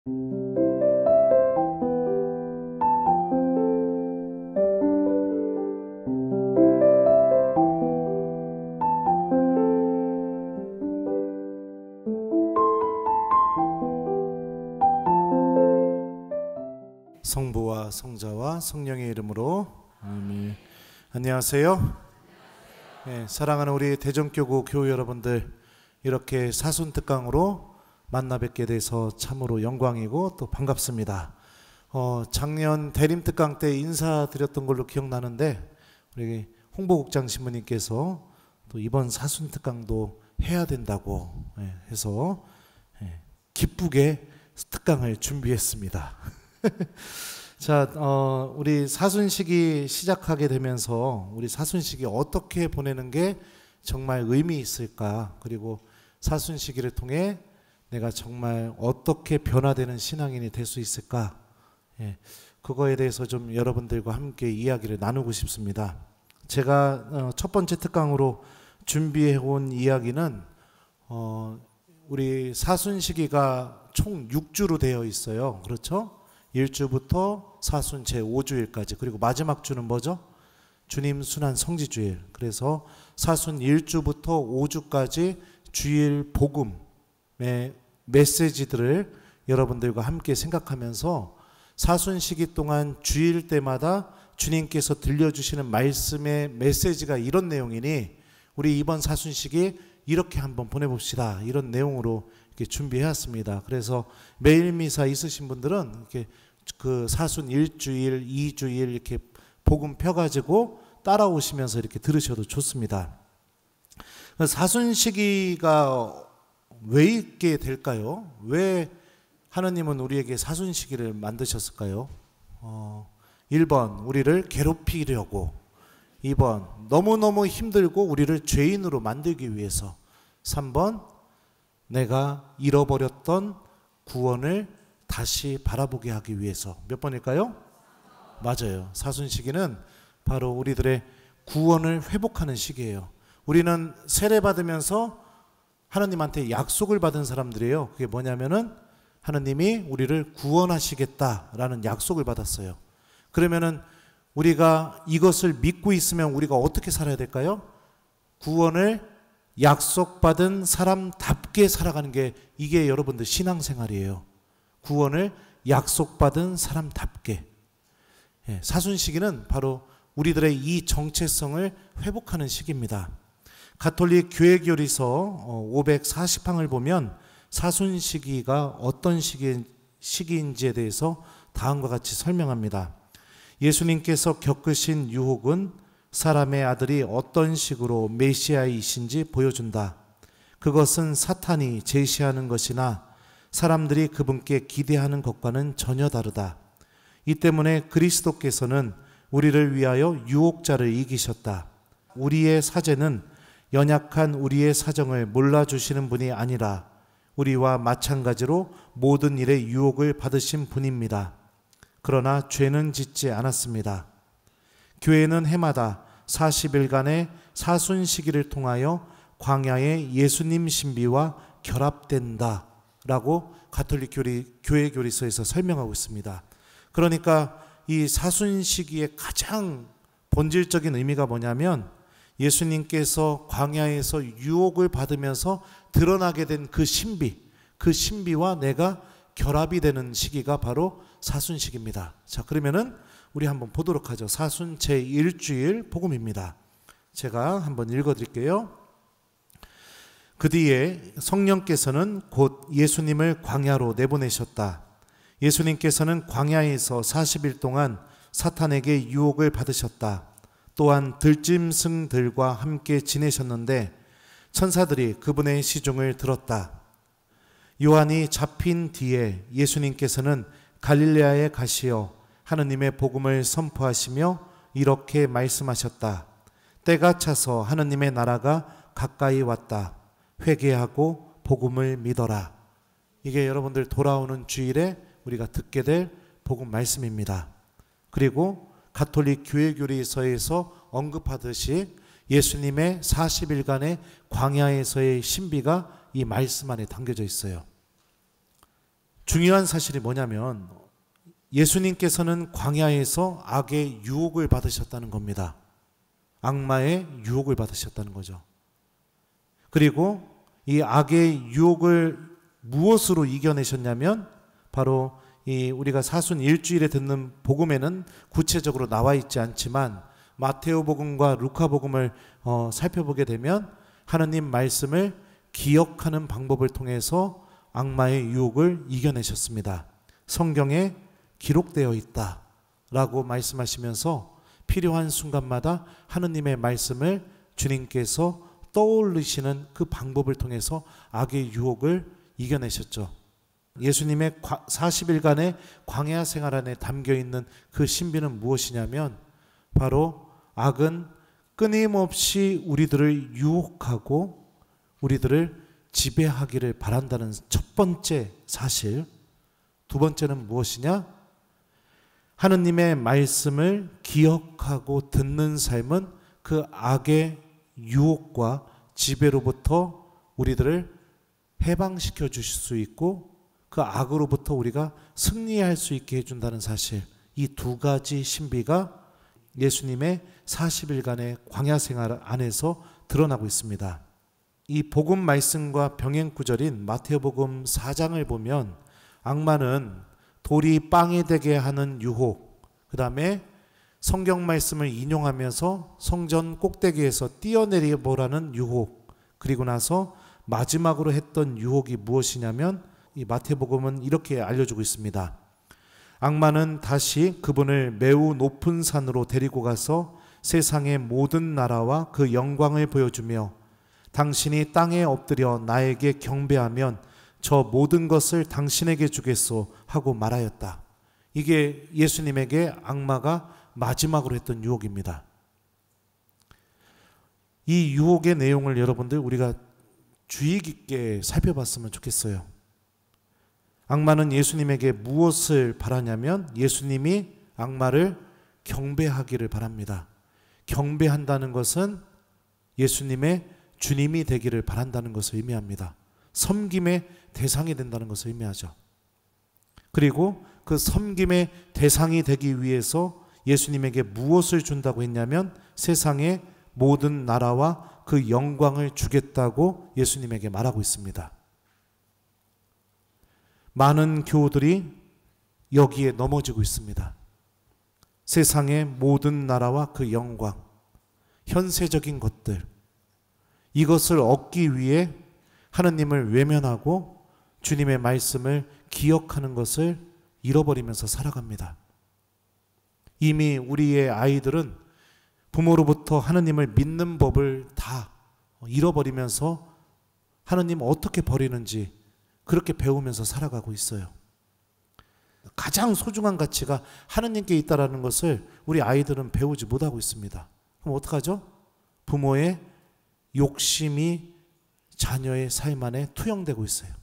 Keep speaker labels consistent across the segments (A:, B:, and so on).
A: 성부와 성자와 성령의 이름으로 아멘. 안녕하세요. 네, 사랑하는 우리 대전교구 교우 여러분들, 이렇게 사순특강으로 만나 뵙게 돼서 참으로 영광이고 또 반갑습니다. 작년 대림특강 때 인사드렸던 걸로 기억나는데, 우리 홍보국장 신부님께서 또 이번 사순특강도 해야 된다고 해서 기쁘게 특강을 준비했습니다. 자, 우리 사순식이 시작하게 되면서 우리 사순식이 어떻게 보내는 게 정말 의미 있을까, 그리고 사순시기를 통해 내가 정말 어떻게 변화되는 신앙인이 될 수 있을까, 그거에 대해서 좀 여러분들과 함께 이야기를 나누고 싶습니다. 제가 첫 번째 특강으로 준비해온 이야기는 우리 사순시기가 총 6주로 되어 있어요. 그렇죠? 1주부터 사순 제5주일까지, 그리고 마지막 주는 뭐죠? 주님 순환 성지주일. 그래서 사순 1주부터 5주까지 주일 복음의 메시지들을 여러분들과 함께 생각하면서 사순 시기 동안 주일 때마다 주님께서 들려주시는 말씀의 메시지가 이런 내용이니 우리 이번 사순 시기 이렇게 한번 보내봅시다, 이런 내용으로 이렇게 준비해왔습니다. 그래서 매일 미사 있으신 분들은 이렇게 그 사순 1주일, 2주일 이렇게 복음 펴가지고 따라오시면서 이렇게 들으셔도 좋습니다. 사순 시기가 왜 있게 될까요? 왜 하나님은 우리에게 사순 시기를 만드셨을까요? 1번 우리를 괴롭히려고, 2번 너무너무 힘들고 우리를 죄인으로 만들기 위해서, 3번 내가 잃어버렸던 구원을 다시 바라보게 하기 위해서. 몇 번일까요? 맞아요. 사순 시기는 바로 우리들의 구원을 회복하는 시기예요. 우리는 세례 받으면서 하나님한테 약속을 받은 사람들이에요. 그게 뭐냐면은 하나님이 우리를 구원하시겠다라는 약속을 받았어요. 그러면은 우리가 이것을 믿고 있으면 우리가 어떻게 살아야 될까요? 구원을 약속받은 사람답게 살아가는 게, 이게 여러분들 신앙생활이에요. 구원을 약속받은 사람답게. 사순 시기는 바로 우리들의 이 정체성을 회복하는 시기입니다. 가톨릭 교회교리서 540항을 보면 사순 시기가 어떤 시기인지에 대해서 다음과 같이 설명합니다. 예수님께서 겪으신 유혹은 사람의 아들이 어떤 식으로 메시아이신지 보여준다. 그것은 사탄이 제시하는 것이나 사람들이 그분께 기대하는 것과는 전혀 다르다. 이 때문에 그리스도께서는 우리를 위하여 유혹자를 이기셨다. 우리의 사제는 연약한 우리의 사정을 몰라주시는 분이 아니라 우리와 마찬가지로 모든 일에 유혹을 받으신 분입니다. 그러나 죄는 짓지 않았습니다. 교회는 해마다 40일간의 사순 시기를 통하여 광야의 예수님 신비와 결합된다 라고 가톨릭 교회 교리서에서 설명하고 있습니다. 그러니까 이 사순 시기의 가장 본질적인 의미가 뭐냐면, 예수님께서 광야에서 유혹을 받으면서 드러나게 된 그 신비와 내가 결합이 되는 시기가 바로 사순 시기입니다. 자, 그러면은 우리 한번 보도록 하죠. 사순 제1주일 복음입니다. 제가 한번 읽어드릴게요. 그 뒤에 성령께서는 곧 예수님을 광야로 내보내셨다. 예수님께서는 광야에서 40일 동안 사탄에게 유혹을 받으셨다. 또한 들짐승들과 함께 지내셨는데 천사들이 그분의 시중을 들었다. 요한이 잡힌 뒤에 예수님께서는 갈릴레아에 가시어 하느님의 복음을 선포하시며 이렇게 말씀하셨다. 때가 차서 하느님의 나라가 가까이 왔다. 회개하고 복음을 믿어라. 이게 여러분들 돌아오는 주일에 우리가 듣게 될 복음 말씀입니다. 그리고 가톨릭 교회교리서에서 언급하듯이 예수님의 40일간의 광야에서의 신비가 이 말씀 안에 담겨져 있어요. 중요한 사실이 뭐냐면 예수님께서는 광야에서 악의 유혹을 받으셨다는 겁니다. 악마의 유혹을 받으셨다는 거죠. 그리고 이 악의 유혹을 무엇으로 이겨내셨냐면 바로 이 우리가 사순 일주일에 듣는 복음에는 구체적으로 나와 있지 않지만 마테오 복음과 루카 복음을 살펴보게 되면 하나님 말씀을 기억하는 방법을 통해서 악마의 유혹을 이겨내셨습니다. 성경에 기록되어 있다라고 말씀하시면서 필요한 순간마다 하느님의 말씀을 주님께서 떠올리시는 그 방법을 통해서 악의 유혹을 이겨내셨죠. 예수님의 40일간의 광야 생활 안에 담겨있는 그 신비는 무엇이냐면 바로 악은 끊임없이 우리들을 유혹하고 우리들을 지배하기를 바란다는 첫 번째 사실. 두 번째는 무엇이냐? 하느님의 말씀을 기억하고 듣는 삶은 그 악의 유혹과 지배로부터 우리들을 해방시켜 주실 수 있고 그 악으로부터 우리가 승리할 수 있게 해준다는 사실. 이 두 가지 신비가 예수님의 40일간의 광야 생활 안에서 드러나고 있습니다. 이 복음 말씀과 병행 구절인 마태복음 4장을 보면 악마는 돌이 빵이 되게 하는 유혹, 그 다음에 성경 말씀을 인용하면서 성전 꼭대기에서 뛰어내려 보라는 유혹, 그리고 나서 마지막으로 했던 유혹이 무엇이냐면 이 마태복음은 이렇게 알려주고 있습니다. 악마는 다시 그분을 매우 높은 산으로 데리고 가서 세상의 모든 나라와 그 영광을 보여주며 당신이 땅에 엎드려 나에게 경배하면 저 모든 것을 당신에게 주겠소 하고 말하였다. 이게 예수님에게 악마가 마지막으로 했던 유혹입니다. 이 유혹의 내용을 여러분들 우리가 주의 깊게 살펴봤으면 좋겠어요. 악마는 예수님에게 무엇을 바라냐면 예수님이 악마를 경배하기를 바랍니다. 경배한다는 것은 예수님의 주님이 되기를 바란다는 것을 의미합니다. 섬김의 대상이 된다는 것을 의미하죠. 그리고 그 섬김의 대상이 되기 위해서 예수님에게 무엇을 준다고 했냐면 세상의 모든 나라와 그 영광을 주겠다고 예수님에게 말하고 있습니다. 많은 교우들이 여기에 넘어지고 있습니다. 세상의 모든 나라와 그 영광, 현세적인 것들, 이것을 얻기 위해 하느님을 외면하고 주님의 말씀을 기억하는 것을 잃어버리면서 살아갑니다. 이미 우리의 아이들은 부모로부터 하느님을 믿는 법을 다 잃어버리면서 하느님 어떻게 버리는지 그렇게 배우면서 살아가고 있어요. 가장 소중한 가치가 하느님께 있다는 것을 우리 아이들은 배우지 못하고 있습니다. 그럼 어떡하죠? 부모의 욕심이 자녀의 삶 안에 투영되고 있어요.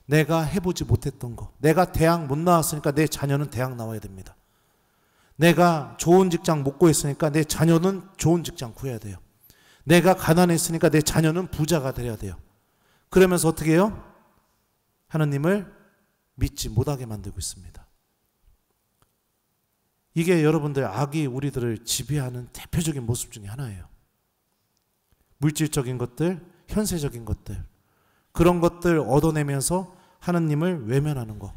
A: 내가 해보지 못했던 거, 내가 대학 못 나왔으니까 내 자녀는 대학 나와야 됩니다. 내가 좋은 직장 못 구했으니까 내 자녀는 좋은 직장 구해야 돼요. 내가 가난했으니까 내 자녀는 부자가 되어야 돼요. 그러면서 어떻게 해요? 하나님을 믿지 못하게 만들고 있습니다. 이게 여러분들 악이 우리들을 지배하는 대표적인 모습 중에 하나예요. 물질적인 것들, 현세적인 것들, 그런 것들 얻어내면서 하나님을 외면하는 것.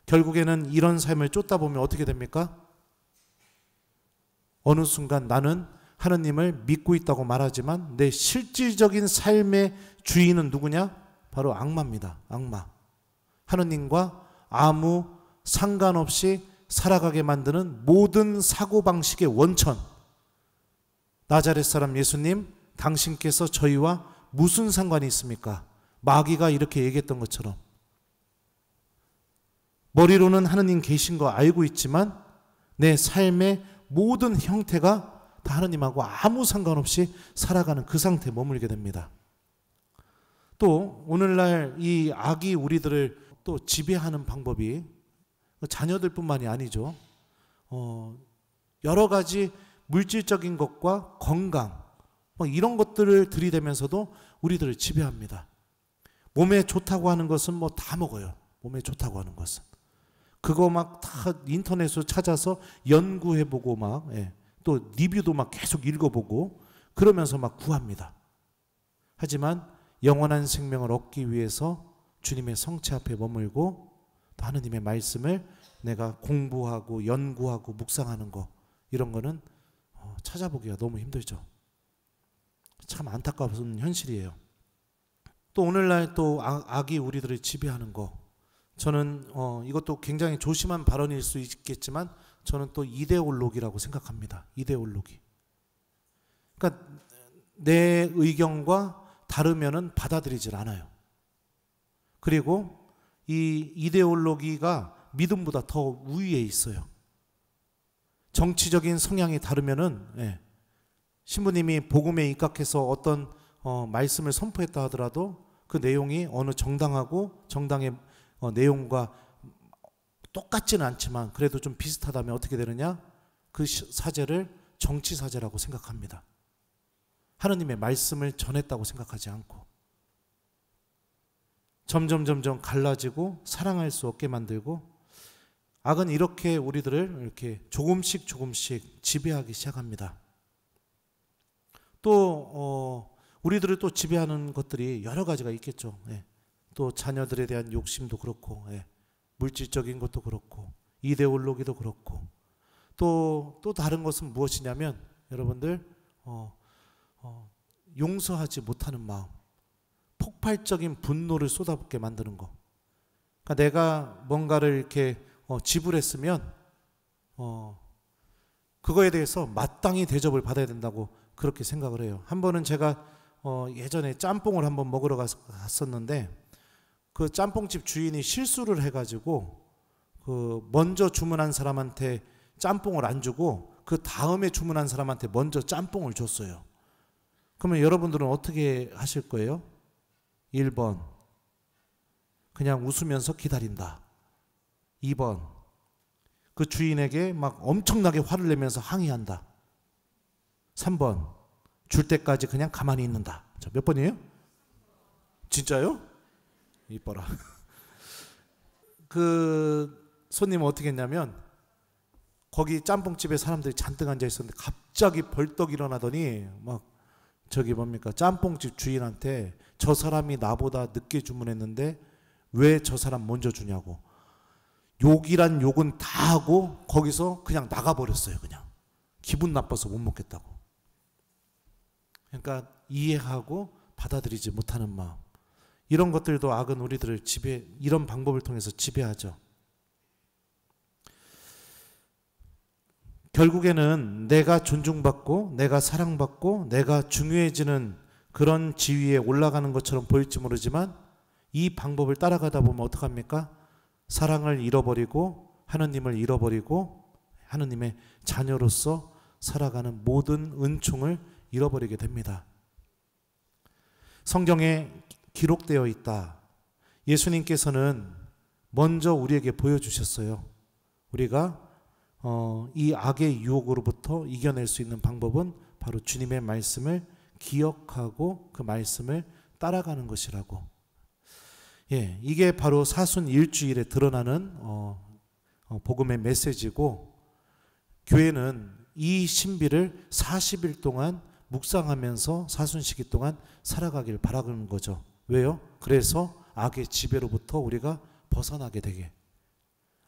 A: 결국에는 이런 삶을 쫓다 보면 어떻게 됩니까? 어느 순간 나는 하나님을 믿고 있다고 말하지만 내 실질적인 삶의 주인은 누구냐? 바로 악마입니다. 악마. 하나님과 아무 상관없이 살아가게 만드는 모든 사고방식의 원천. 나자렛 사람 예수님, 당신께서 저희와 무슨 상관이 있습니까? 마귀가 이렇게 얘기했던 것처럼. 머리로는 하느님 계신 거 알고 있지만 내 삶의 모든 형태가 다 하느님하고 아무 상관없이 살아가는 그 상태에 머물게 됩니다. 또 오늘날 이 악이 우리들을 또 지배하는 방법이 자녀들뿐만이 아니죠. 여러 가지 물질적인 것과 건강 이런 것들을 들이대면서도 우리들을 지배합니다. 몸에 좋다고 하는 것은 다 먹어요. 몸에 좋다고 하는 것은. 그거 막 다 인터넷으로 찾아서 연구해보고 막, 예, 또 리뷰도 막 계속 읽어보고 그러면서 막 구합니다. 하지만 영원한 생명을 얻기 위해서 주님의 성체 앞에 머물고 또 하느님의 말씀을 내가 공부하고 연구하고 묵상하는 거, 이런 거는 찾아보기가 너무 힘들죠. 참 안타까운 현실이에요. 또 오늘날 또 악이 우리들을 지배하는 거, 저는 이것도 굉장히 조심한 발언일 수 있겠지만 저는 또 이데올로기라고 생각합니다. 이데올로기. 그러니까 내 의견과 다르면은 받아들이질 않아요. 그리고 이 이데올로기가 믿음보다 더 우위에 있어요. 정치적인 성향이 다르면은, 예, 신부님이 복음에 입각해서 어떤 말씀을 선포했다 하더라도 그 내용이 어느 정당하고 정당의 내용과 똑같지는 않지만 그래도 좀 비슷하다면 어떻게 되느냐? 그 사제를 정치 사제라고 생각합니다. 하느님의 말씀을 전했다고 생각하지 않고 점점 갈라지고 사랑할 수 없게 만들고, 악은 이렇게 우리들을 이렇게 조금씩 지배하기 시작합니다. 또 우리들을 또 지배하는 것들이 여러 가지가 있겠죠. 예. 또 자녀들에 대한 욕심도 그렇고, 예, 물질적인 것도 그렇고, 이데올로기도 그렇고, 또 다른 것은 무엇이냐면 여러분들 용서하지 못하는 마음, 폭발적인 분노를 쏟아붓게 만드는 거. 그러니까 내가 뭔가를 이렇게 지불했으면 그거에 대해서 마땅히 대접을 받아야 된다고 그렇게 생각을 해요. 한 번은 제가 예전에 짬뽕을 한번 먹으러 갔었는데 그 짬뽕집 주인이 실수를 해가지고 그 먼저 주문한 사람한테 짬뽕을 안 주고 그 다음에 주문한 사람한테 먼저 짬뽕을 줬어요. 그러면 여러분들은 어떻게 하실 거예요? 1번, 그냥 웃으면서 기다린다. 2번, 그 주인에게 막 엄청나게 화를 내면서 항의한다. 3번, 줄 때까지 그냥 가만히 있는다. 자, 몇 번이에요? 진짜요? 이뻐라. 그 손님은 어떻게 했냐면 거기 짬뽕집에 사람들이 잔뜩 앉아 있었는데 갑자기 벌떡 일어나더니 막 저기 뭡니까 짬뽕집 주인한테 저 사람이 나보다 늦게 주문했는데 왜 저 사람 먼저 주냐고 욕이란 욕은 다 하고 거기서 그냥 나가버렸어요. 그냥 기분 나빠서 못 먹겠다고. 그러니까 이해하고 받아들이지 못하는 마음, 이런 것들도 악은 우리들을 이런 방법을 통해서 지배하죠. 결국에는 내가 존중받고 내가 사랑받고 내가 중요해지는 그런 지위에 올라가는 것처럼 보일지 모르지만 이 방법을 따라가다 보면 어떡합니까? 사랑을 잃어버리고 하느님을 잃어버리고 하느님의 자녀로서 살아가는 모든 은총을 잃어버리게 됩니다. 성경에 기록되어 있다. 예수님께서는 먼저 우리에게 보여주셨어요. 우리가 이 악의 유혹으로부터 이겨낼 수 있는 방법은 바로 주님의 말씀을 기억하고 그 말씀을 따라가는 것이라고. 예, 이게 바로 사순 일주일에 드러나는 복음의 메시지고, 교회는 이 신비를 40일 동안 묵상하면서 사순시기 동안 살아가길 바라는 거죠. 왜요? 그래서 악의 지배로부터 우리가 벗어나게 되게.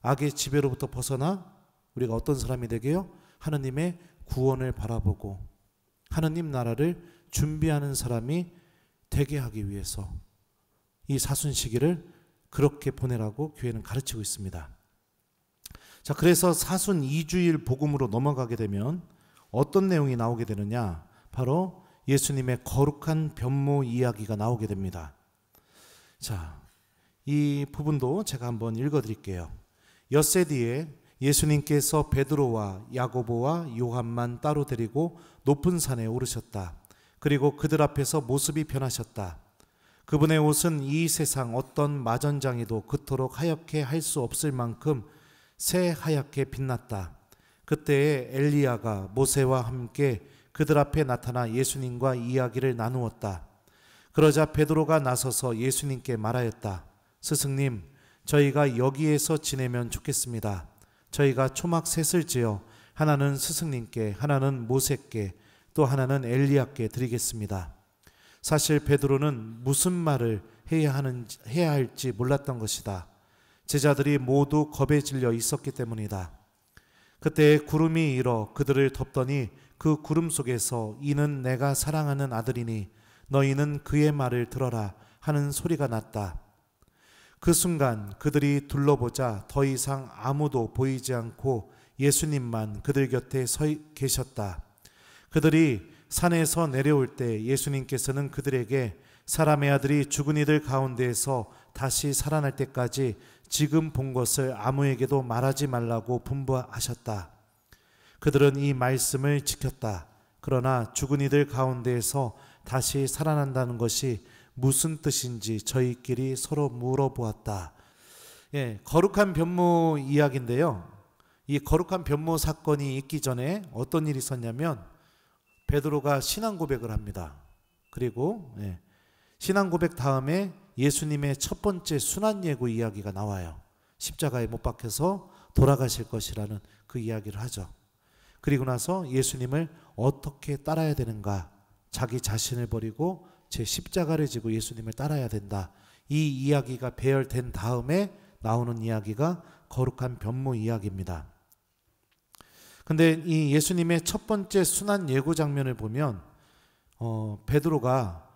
A: 악의 지배로부터 벗어나 우리가 어떤 사람이 되게요? 하느님의 구원을 바라보고 하느님 나라를 준비하는 사람이 되게 하기 위해서 이 사순시기를 그렇게 보내라고 교회는 가르치고 있습니다. 자, 그래서 사순 2주일 복음으로 넘어가게 되면 어떤 내용이 나오게 되느냐? 바로 예수님의 거룩한 변모 이야기가 나오게 됩니다. 자, 이 부분도 제가 한번 읽어드릴게요. 엿새 뒤에 예수님께서 베드로와 야고보와 요한만 따로 데리고 높은 산에 오르셨다. 그리고 그들 앞에서 모습이 변하셨다. 그분의 옷은 이 세상 어떤 마전장이도 그토록 하얗게 할 수 없을 만큼 새하얗게 빛났다. 그때에 엘리야가 모세와 함께 그들 앞에 나타나 예수님과 이야기를 나누었다. 그러자 베드로가 나서서 예수님께 말하였다. 스승님, 저희가 여기에서 지내면 좋겠습니다. 저희가 초막 셋을 지어 하나는 스승님께, 하나는 모세께, 또 하나는 엘리야께 드리겠습니다. 사실 베드로는 무슨 말을 해야 할지 몰랐던 것이다. 제자들이 모두 겁에 질려 있었기 때문이다. 그때 구름이 일어 그들을 덮더니 그 구름 속에서 이는 내가 사랑하는 아들이니 너희는 그의 말을 들어라 하는 소리가 났다. 그 순간 그들이 둘러보자 더 이상 아무도 보이지 않고 예수님만 그들 곁에 서 계셨다. 그들이 산에서 내려올 때 예수님께서는 그들에게 사람의 아들이 죽은 이들 가운데에서 다시 살아날 때까지 지금 본 것을 아무에게도 말하지 말라고 분부하셨다. 그들은 이 말씀을 지켰다. 그러나 죽은 이들 가운데에서 다시 살아난다는 것이 무슨 뜻인지 저희끼리 서로 물어보았다. 거룩한 변모 이야기인데요. 이 거룩한 변모 사건이 있기 전에 어떤 일이 있었냐면 베드로가 신앙 고백을 합니다. 그리고 신앙 고백 다음에 예수님의 첫 번째 순환예고 이야기가 나와요. 십자가에 못 박혀서 돌아가실 것이라는 그 이야기를 하죠. 그리고 나서 예수님을 어떻게 따라야 되는가, 자기 자신을 버리고 제 십자가를 지고 예수님을 따라야 된다. 이 이야기가 배열된 다음에 나오는 이야기가 거룩한 변모 이야기입니다. 근데 이 예수님의 첫 번째 순환 예고 장면을 보면 베드로가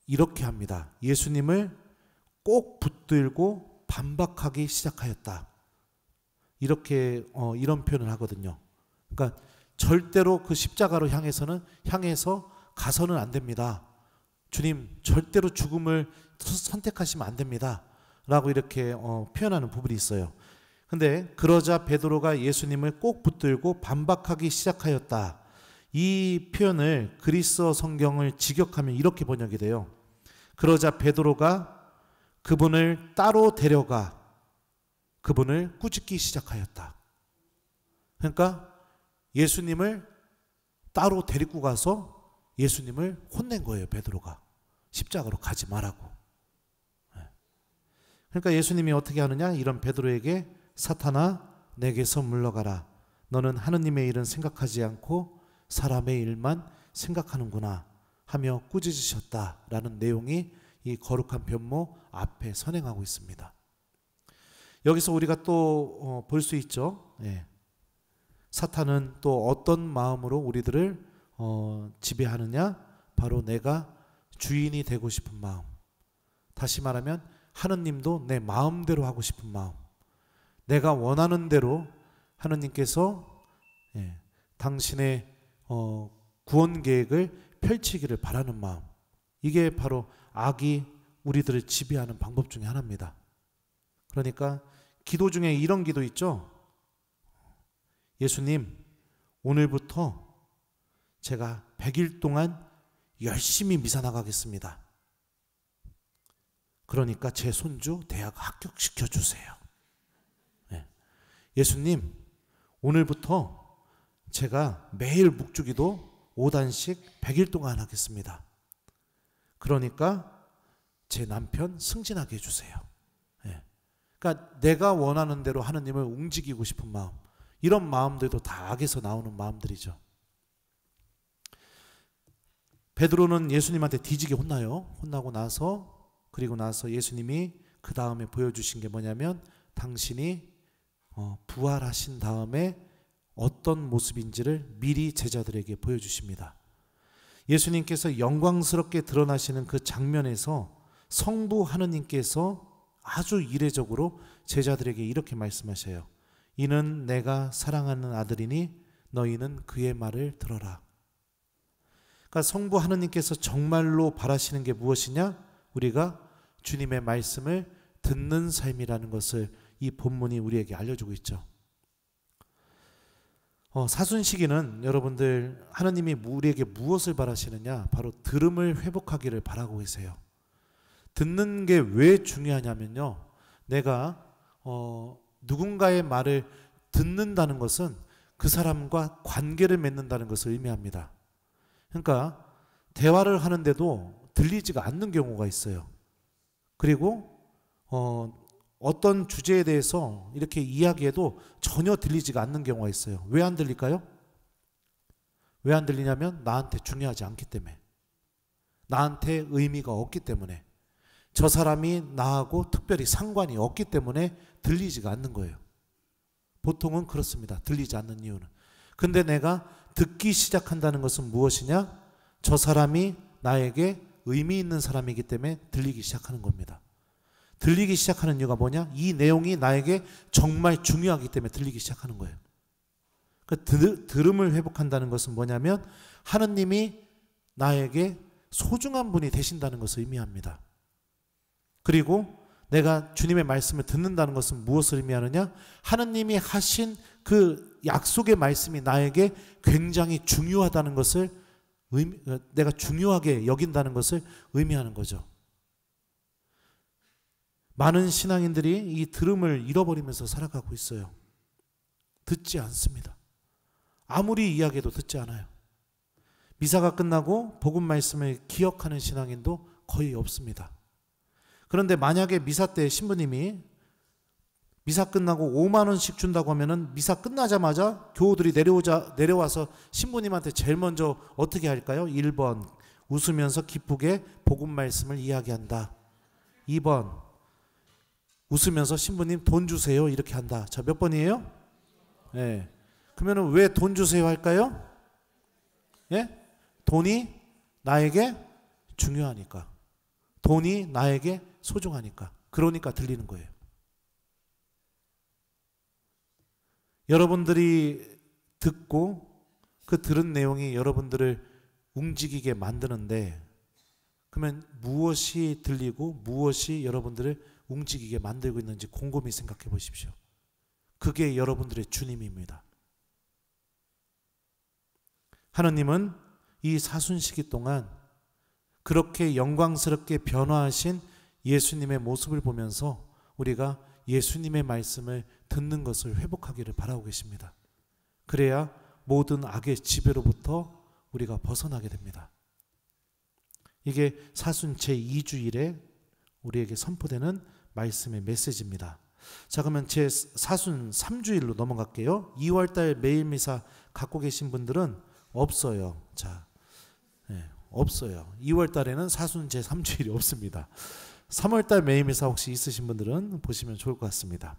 A: 이렇게 합니다. 예수님을 꼭 붙들고 반박하기 시작하였다. 이렇게 이런 표현을 하거든요. 그러니까 절대로 그 십자가로 향해서 가서는 안 됩니다. 주님 절대로 죽음을 선택하시면 안 됩니다. 라고 이렇게 표현하는 부분이 있어요. 근데 그러자 베드로가 예수님을 꼭 붙들고 반박하기 시작하였다. 이 표현을 그리스어 성경을 직역하면 이렇게 번역이 돼요. 그러자 베드로가 그분을 따로 데려가 그분을 꾸짖기 시작하였다. 그러니까 예수님을 따로 데리고 가서 예수님을 혼낸 거예요. 베드로가 십자가로 가지 말라고. 그러니까 예수님이 어떻게 하느냐, 이런 베드로에게 사탄아 내게서 물러가라. 너는 하느님의 일은 생각하지 않고 사람의 일만 생각하는구나 하며 꾸짖으셨다라는 내용이 이 거룩한 변모 앞에 선행하고 있습니다. 여기서 우리가 또 볼 수 있죠. 사탄은 또 어떤 마음으로 우리들을 지배하느냐, 바로 내가 주인이 되고 싶은 마음, 다시 말하면 하느님도 내 마음대로 하고 싶은 마음, 내가 원하는 대로 하느님께서 당신의 구원 계획을 펼치기를 바라는 마음, 이게 바로 악이 우리들을 지배하는 방법 중에 하나입니다. 그러니까 기도 중에 이런 기도 있죠. 예수님, 오늘부터 제가 100일 동안 열심히 미사 나가겠습니다. 그러니까 제 손주 대학 합격시켜 주세요. 예수님, 오늘부터 제가 매일 묵주기도 5단씩 100일 동안 하겠습니다. 그러니까 제 남편 승진하게 해주세요. 그러니까 내가 원하는 대로 하느님을 움직이고 싶은 마음, 이런 마음들도 다 악에서 나오는 마음들이죠. 베드로는 예수님한테 뒤지게 혼나요. 혼나고 나서, 그리고 나서 예수님이 그 다음에 보여주신 게 뭐냐면 당신이 부활하신 다음에 어떤 모습인지를 미리 제자들에게 보여주십니다. 예수님께서 영광스럽게 드러나시는 그 장면에서 성부 하느님께서 아주 이례적으로 제자들에게 이렇게 말씀하셔요. 이는 내가 사랑하는 아들이니 너희는 그의 말을 들어라. 그러니까 성부 하느님께서 정말로 바라시는 게 무엇이냐? 우리가 주님의 말씀을 듣는 삶이라는 것을 이 본문이 우리에게 알려주고 있죠. 사순시기는 여러분들 하느님이 우리에게 무엇을 바라시느냐? 바로 들음을 회복하기를 바라고 계세요. 듣는 게 왜 중요하냐면요, 내가 누군가의 말을 듣는다는 것은 그 사람과 관계를 맺는다는 것을 의미합니다. 그러니까 대화를 하는데도 들리지가 않는 경우가 있어요. 그리고 어떤 주제에 대해서 이렇게 이야기해도 전혀 들리지가 않는 경우가 있어요. 왜 안 들릴까요? 왜 안 들리냐면 나한테 중요하지 않기 때문에, 나한테 의미가 없기 때문에, 저 사람이 나하고 특별히 상관이 없기 때문에 들리지가 않는 거예요. 보통은 그렇습니다. 들리지 않는 이유는. 근데 내가 듣기 시작한다는 것은 무엇이냐? 저 사람이 나에게 의미 있는 사람이기 때문에 들리기 시작하는 겁니다. 들리기 시작하는 이유가 뭐냐? 이 내용이 나에게 정말 중요하기 때문에 들리기 시작하는 거예요. 그 들음을 회복한다는 것은 뭐냐면 하느님이 나에게 소중한 분이 되신다는 것을 의미합니다. 그리고 내가 주님의 말씀을 듣는다는 것은 무엇을 의미하느냐? 하느님이 하신 그 약속의 말씀이 나에게 굉장히 중요하다는 것을 내가 중요하게 여긴다는 것을 의미하는 거죠. 많은 신앙인들이 이 들음을 잃어버리면서 살아가고 있어요. 듣지 않습니다. 아무리 이야기해도 듣지 않아요. 미사가 끝나고 복음 말씀을 기억하는 신앙인도 거의 없습니다. 그런데 만약에 미사 때 신부님이 미사 끝나고 5만 원씩 준다고 하면은 미사 끝나자마자 교우들이 내려와서 신부님한테 제일 먼저 어떻게 할까요? 1번 웃으면서 기쁘게 복음 말씀을 이야기한다. 2번 웃으면서 신부님 돈 주세요 이렇게 한다. 자, 몇 번이에요? 네. 그러면 왜 돈 주세요 할까요? 예? 돈이 나에게 중요하니까, 돈이 나에게 소중하니까, 그러니까 들리는 거예요. 여러분들이 듣고 그 들은 내용이 여러분들을 움직이게 만드는데, 그러면 무엇이 들리고 무엇이 여러분들을 움직이게 만들고 있는지 곰곰이 생각해 보십시오. 그게 여러분들의 주님입니다. 하느님은 이 사순시기 동안 그렇게 영광스럽게 변화하신 예수님의 모습을 보면서 우리가 예수님의 말씀을 듣는 것을 회복하기를 바라고 계십니다. 그래야 모든 악의 지배로부터 우리가 벗어나게 됩니다. 이게 사순 제2주일에 우리에게 선포되는 말씀의 메시지입니다. 자, 그러면 제 사순 3주일로 넘어갈게요. 2월달 매일 미사 갖고 계신 분들은 없어요. 자, 네, 없어요. 2월달에는 사순 제 3주일이 없습니다. 3월달 매일 미사 혹시 있으신 분들은 보시면 좋을 것 같습니다.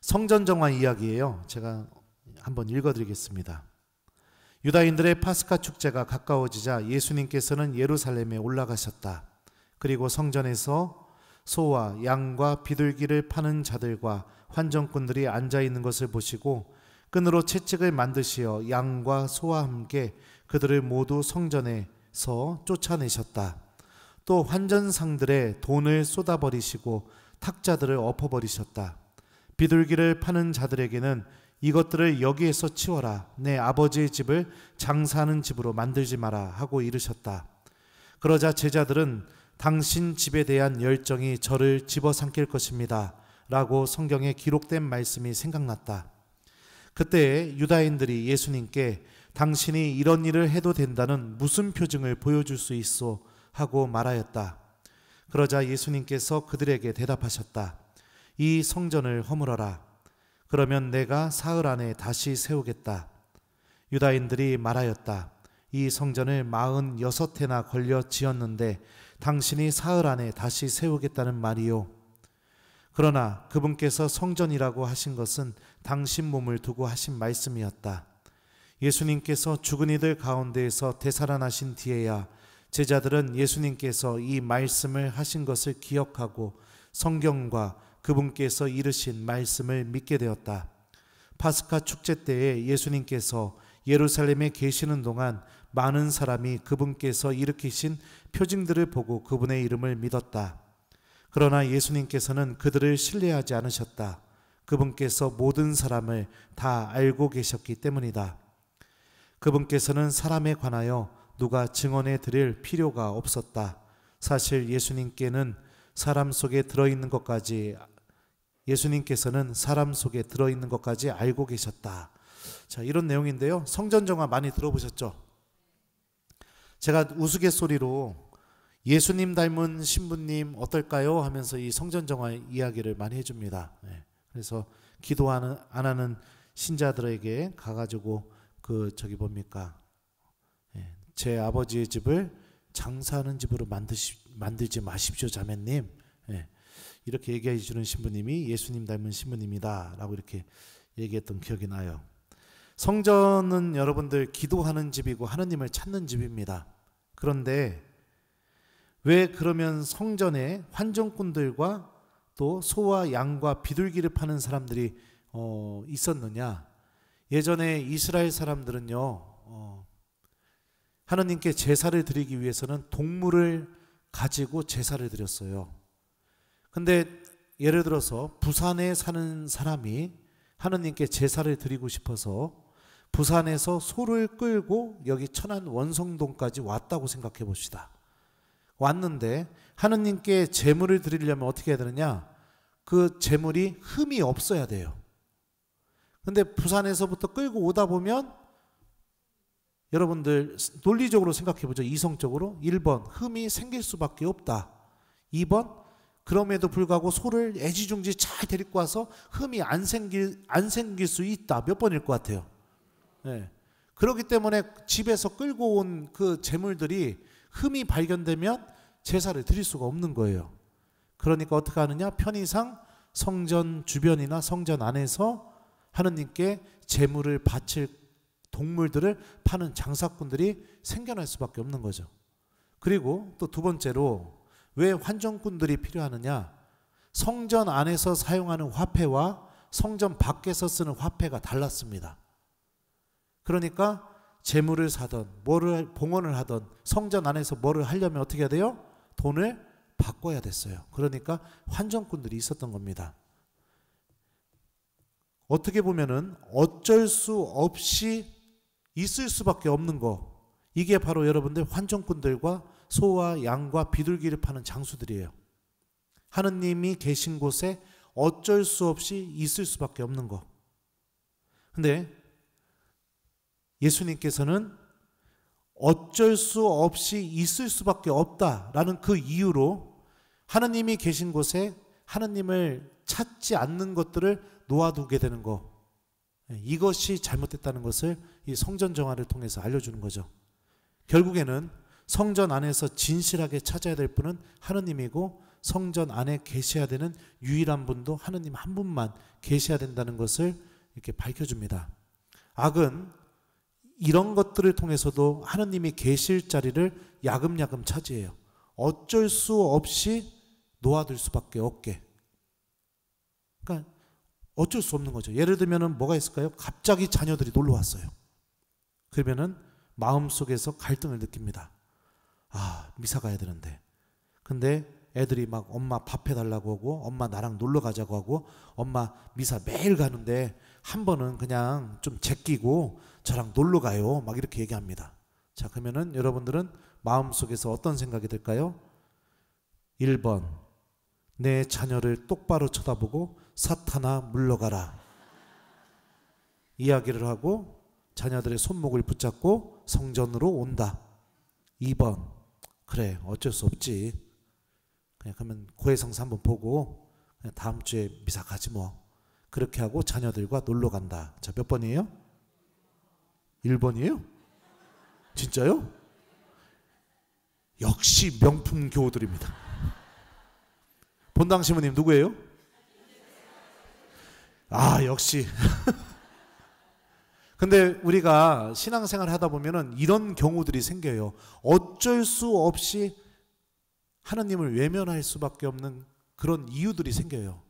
A: 성전 정화 이야기예요. 제가 한번 읽어드리겠습니다. 유다인들의 파스카 축제가 가까워지자 예수님께서는 예루살렘에 올라가셨다. 그리고 성전에서 소와 양과 비둘기를 파는 자들과 환전꾼들이 앉아있는 것을 보시고 끈으로 채찍을 만드시어 양과 소와 함께 그들을 모두 성전에서 쫓아내셨다. 또 환전상들의 돈을 쏟아버리시고 탁자들을 엎어버리셨다. 비둘기를 파는 자들에게는 이것들을 여기에서 치워라. 내 아버지의 집을 장사하는 집으로 만들지 마라 하고 이르셨다. 그러자 제자들은 당신 집에 대한 열정이 저를 집어삼킬 것입니다 라고 성경에 기록된 말씀이 생각났다. 그때 유다인들이 예수님께 당신이 이런 일을 해도 된다는 무슨 표징을 보여줄 수 있어 하고 말하였다. 그러자 예수님께서 그들에게 대답하셨다. 이 성전을 허물어라. 그러면 내가 사흘 안에 다시 세우겠다. 유다인들이 말하였다. 이 성전을 46해나 걸려 지었는데 당신이 사흘 안에 다시 세우겠다는 말이요. 그러나 그분께서 성전이라고 하신 것은 당신 몸을 두고 하신 말씀이었다. 예수님께서 죽은 이들 가운데에서 되살아나신 뒤에야 제자들은 예수님께서 이 말씀을 하신 것을 기억하고 성경과 그분께서 이르신 말씀을 믿게 되었다. 파스카 축제 때에 예수님께서 예루살렘에 계시는 동안 많은 사람이 그분께서 일으키신 표징들을 보고 그분의 이름을 믿었다. 그러나 예수님께서는 그들을 신뢰하지 않으셨다. 그분께서 모든 사람을 다 알고 계셨기 때문이다. 그분께서는 사람에 관하여 누가 증언해 드릴 필요가 없었다. 사실 예수님께서는 사람 속에 들어있는 것까지 알고 계셨다. 자, 이런 내용인데요. 성전 정화 많이 들어보셨죠? 제가 우스갯소리로 예수님 닮은 신부님 어떨까요? 하면서 이 성전정화 이야기를 많이 해줍니다. 그래서 기도 안 하는 신자들에게 가가지고 저기 뭡니까? 제 아버지의 집을 장사하는 집으로 만들지 마십시오, 자매님. 이렇게 얘기해 주는 신부님이 예수님 닮은 신부님이다 라고 이렇게 얘기했던 기억이 나요. 성전은 여러분들 기도하는 집이고 하느님을 찾는 집입니다. 그런데 왜 그러면 성전에 환전꾼들과 또 소와 양과 비둘기를 파는 사람들이 있었느냐? 예전에 이스라엘 사람들은요, 하느님께 제사를 드리기 위해서는 동물을 가지고 제사를 드렸어요. 근데 예를 들어서 부산에 사는 사람이 하느님께 제사를 드리고 싶어서 부산에서 소를 끌고 여기 천안 원성동까지 왔다고 생각해 봅시다. 왔는데 하느님께 제물을 드리려면 어떻게 해야 되느냐? 그 제물이 흠이 없어야 돼요. 근데 부산에서부터 끌고 오다 보면 여러분들 논리적으로 생각해 보죠. 이성적으로 1번 흠이 생길 수밖에 없다. 2번 그럼에도 불구하고 소를 애지중지 잘 데리고 와서 흠이 안 생길 수 있다. 몇 번일 것 같아요? 그렇기 때문에 집에서 끌고 온 그 제물들이 흠이 발견되면 제사를 드릴 수가 없는 거예요. 그러니까 어떻게 하느냐? 편의상 성전 주변이나 성전 안에서 하느님께 제물을 바칠 동물들을 파는 장사꾼들이 생겨날 수밖에 없는 거죠. 그리고 또 두 번째로 왜 환전꾼들이 필요하느냐? 성전 안에서 사용하는 화폐와 성전 밖에서 쓰는 화폐가 달랐습니다. 그러니까 재물을 사던 뭐를 봉헌을 하던 성전 안에서 뭐를 하려면 어떻게 해야 돼요? 돈을 바꿔야 됐어요. 그러니까 환전꾼들이 있었던 겁니다. 어떻게 보면은 어쩔 수 없이 있을 수밖에 없는 거, 이게 바로 여러분들 환전꾼들과 소와 양과 비둘기를 파는 장수들이에요. 하느님이 계신 곳에 어쩔 수 없이 있을 수밖에 없는 거. 근데 예수님께서는 어쩔 수 없이 있을 수밖에 없다라는 그 이유로 하느님이 계신 곳에 하느님을 찾지 않는 것들을 놓아두게 되는 거, 이것이 잘못됐다는 것을 이 성전 정화를 통해서 알려주는 거죠. 결국에는 성전 안에서 진실하게 찾아야 될 분은 하느님이고 성전 안에 계셔야 되는 유일한 분도 하느님 한 분만 계셔야 된다는 것을 이렇게 밝혀줍니다. 악은 이런 것들을 통해서도 하느님이 계실 자리를 야금야금 차지해요. 어쩔 수 없이 놓아둘 수밖에 없게. 그러니까 어쩔 수 없는 거죠. 예를 들면 뭐가 있을까요? 갑자기 자녀들이 놀러 왔어요. 그러면은 마음속에서 갈등을 느낍니다. 아, 미사 가야 되는데. 근데 애들이 막 엄마 밥 해달라고 하고 엄마 나랑 놀러 가자고 하고 엄마 미사 매일 가는데 한 번은 그냥 좀 제끼고 저랑 놀러 가요. 막 이렇게 얘기합니다. 자, 그러면은 여러분들은 마음속에서 어떤 생각이 들까요? 1번, 내 자녀를 똑바로 쳐다보고 사탄아 물러가라. 이야기를 하고 자녀들의 손목을 붙잡고 성전으로 온다. 2번, 그래 어쩔 수 없지. 그냥 그러면 고해성사 한번 보고 그냥 다음 주에 미사 가지 뭐. 그렇게 하고 자녀들과 놀러 간다. 자, 몇 번이에요? 1번이에요? 진짜요? 역시 명품 교우들입니다. 본당 신부님 누구예요? 아, 역시. 근데 우리가 신앙생활을 하다 보면은 이런 경우들이 생겨요. 어쩔 수 없이 하나님을 외면할 수밖에 없는 그런 이유들이 생겨요.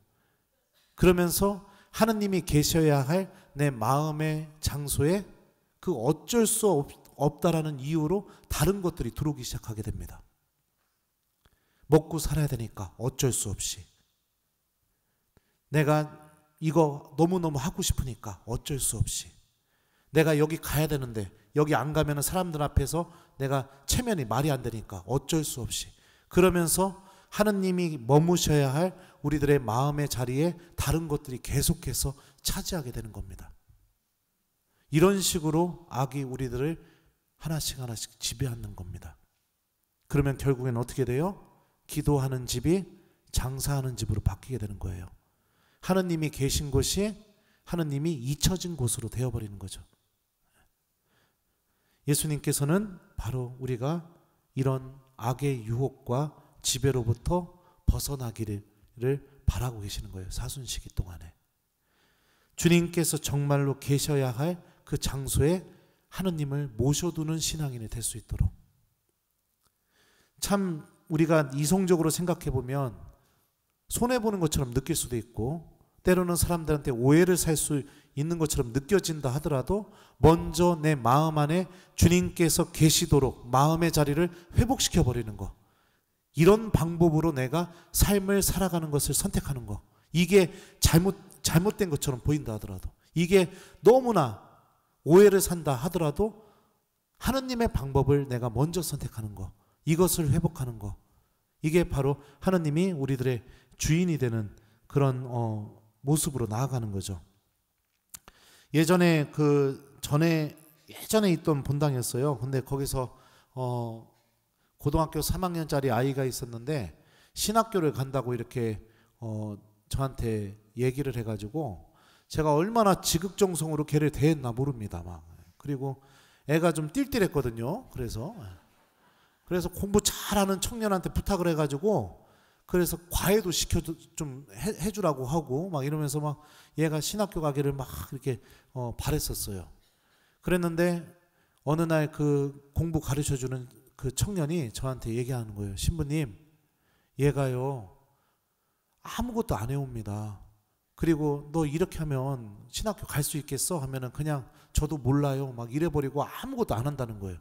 A: 그러면서 하나님이 계셔야 할 내 마음의 장소에 그 어쩔 수 없다라는 이유로 다른 것들이 들어오기 시작하게 됩니다. 먹고 살아야 되니까 어쩔 수 없이. 내가 이거 너무너무 하고 싶으니까 어쩔 수 없이. 내가 여기 가야 되는데 여기 안 가면 사람들 앞에서 내가 체면이 말이 안 되니까 어쩔 수 없이. 그러면서 하느님이 머무셔야 할 우리들의 마음의 자리에 다른 것들이 계속해서 차지하게 되는 겁니다. 이런 식으로 악이 우리들을 하나씩 하나씩 지배하는 겁니다. 그러면 결국엔 어떻게 돼요? 기도하는 집이 장사하는 집으로 바뀌게 되는 거예요. 하느님이 계신 곳이 하느님이 잊혀진 곳으로 되어버리는 거죠. 예수님께서는 바로 우리가 이런 악의 유혹과 지배로부터 벗어나기를 바라고 계시는 거예요. 사순시기 동안에. 주님께서 정말로 계셔야 할 그 장소에 하느님을 모셔두는 신앙인이 될 수 있도록. 참 우리가 이성적으로 생각해 보면 손해보는 것처럼 느낄 수도 있고 때로는 사람들한테 오해를 살 수 있는 것처럼 느껴진다 하더라도 먼저 내 마음 안에 주님께서 계시도록 마음의 자리를 회복시켜 버리는 것, 이런 방법으로 내가 삶을 살아가는 것을 선택하는 것, 이게 잘못된 것처럼 보인다 하더라도, 이게 너무나 오해를 산다 하더라도 하느님의 방법을 내가 먼저 선택하는 것, 이것을 회복하는 것, 이게 바로 하느님이 우리들의 주인이 되는 그런 모습으로 나아가는 거죠. 예전에 예전에 있던 본당이었어요. 근데 거기서 고등학교 3학년짜리 아이가 있었는데 신학교를 간다고 이렇게 저한테 얘기를 해가지고 제가 얼마나 지극정성으로 걔를 대했나 모릅니다. 막. 그리고 애가 좀 띨띨했거든요. 그래서 공부 잘하는 청년한테 부탁을 해가지고 그래서 과외도 좀 해주라고 하고 막 이러면서 막 얘가 신학교 가기를 막 이렇게 바랬었어요. 그랬는데 어느 날 그 공부 가르쳐주는 그 청년이 저한테 얘기하는 거예요. 신부님, 얘가요 아무것도 안 해옵니다. 그리고 너 이렇게 하면 신학교 갈 수 있겠어? 하면은 그냥 저도 몰라요 막 이래버리고 아무것도 안 한다는 거예요.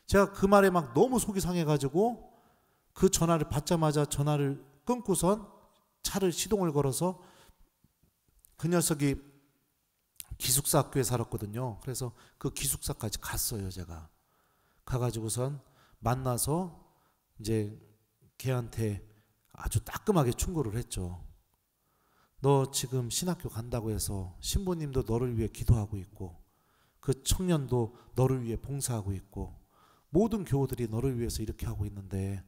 A: 제가 그 말에 막 너무 속이 상해가지고 그 전화를 받자마자 전화를 끊고선 차를 시동을 걸어서 그 녀석이 기숙사 학교에 살았거든요. 그래서 그 기숙사까지 갔어요. 제가 가가지고선 만나서 이제 걔한테 아주 따끔하게 충고를 했죠. 너 지금 신학교 간다고 해서 신부님도 너를 위해 기도하고 있고 그 청년도 너를 위해 봉사하고 있고 모든 교우들이 너를 위해서 이렇게 하고 있는데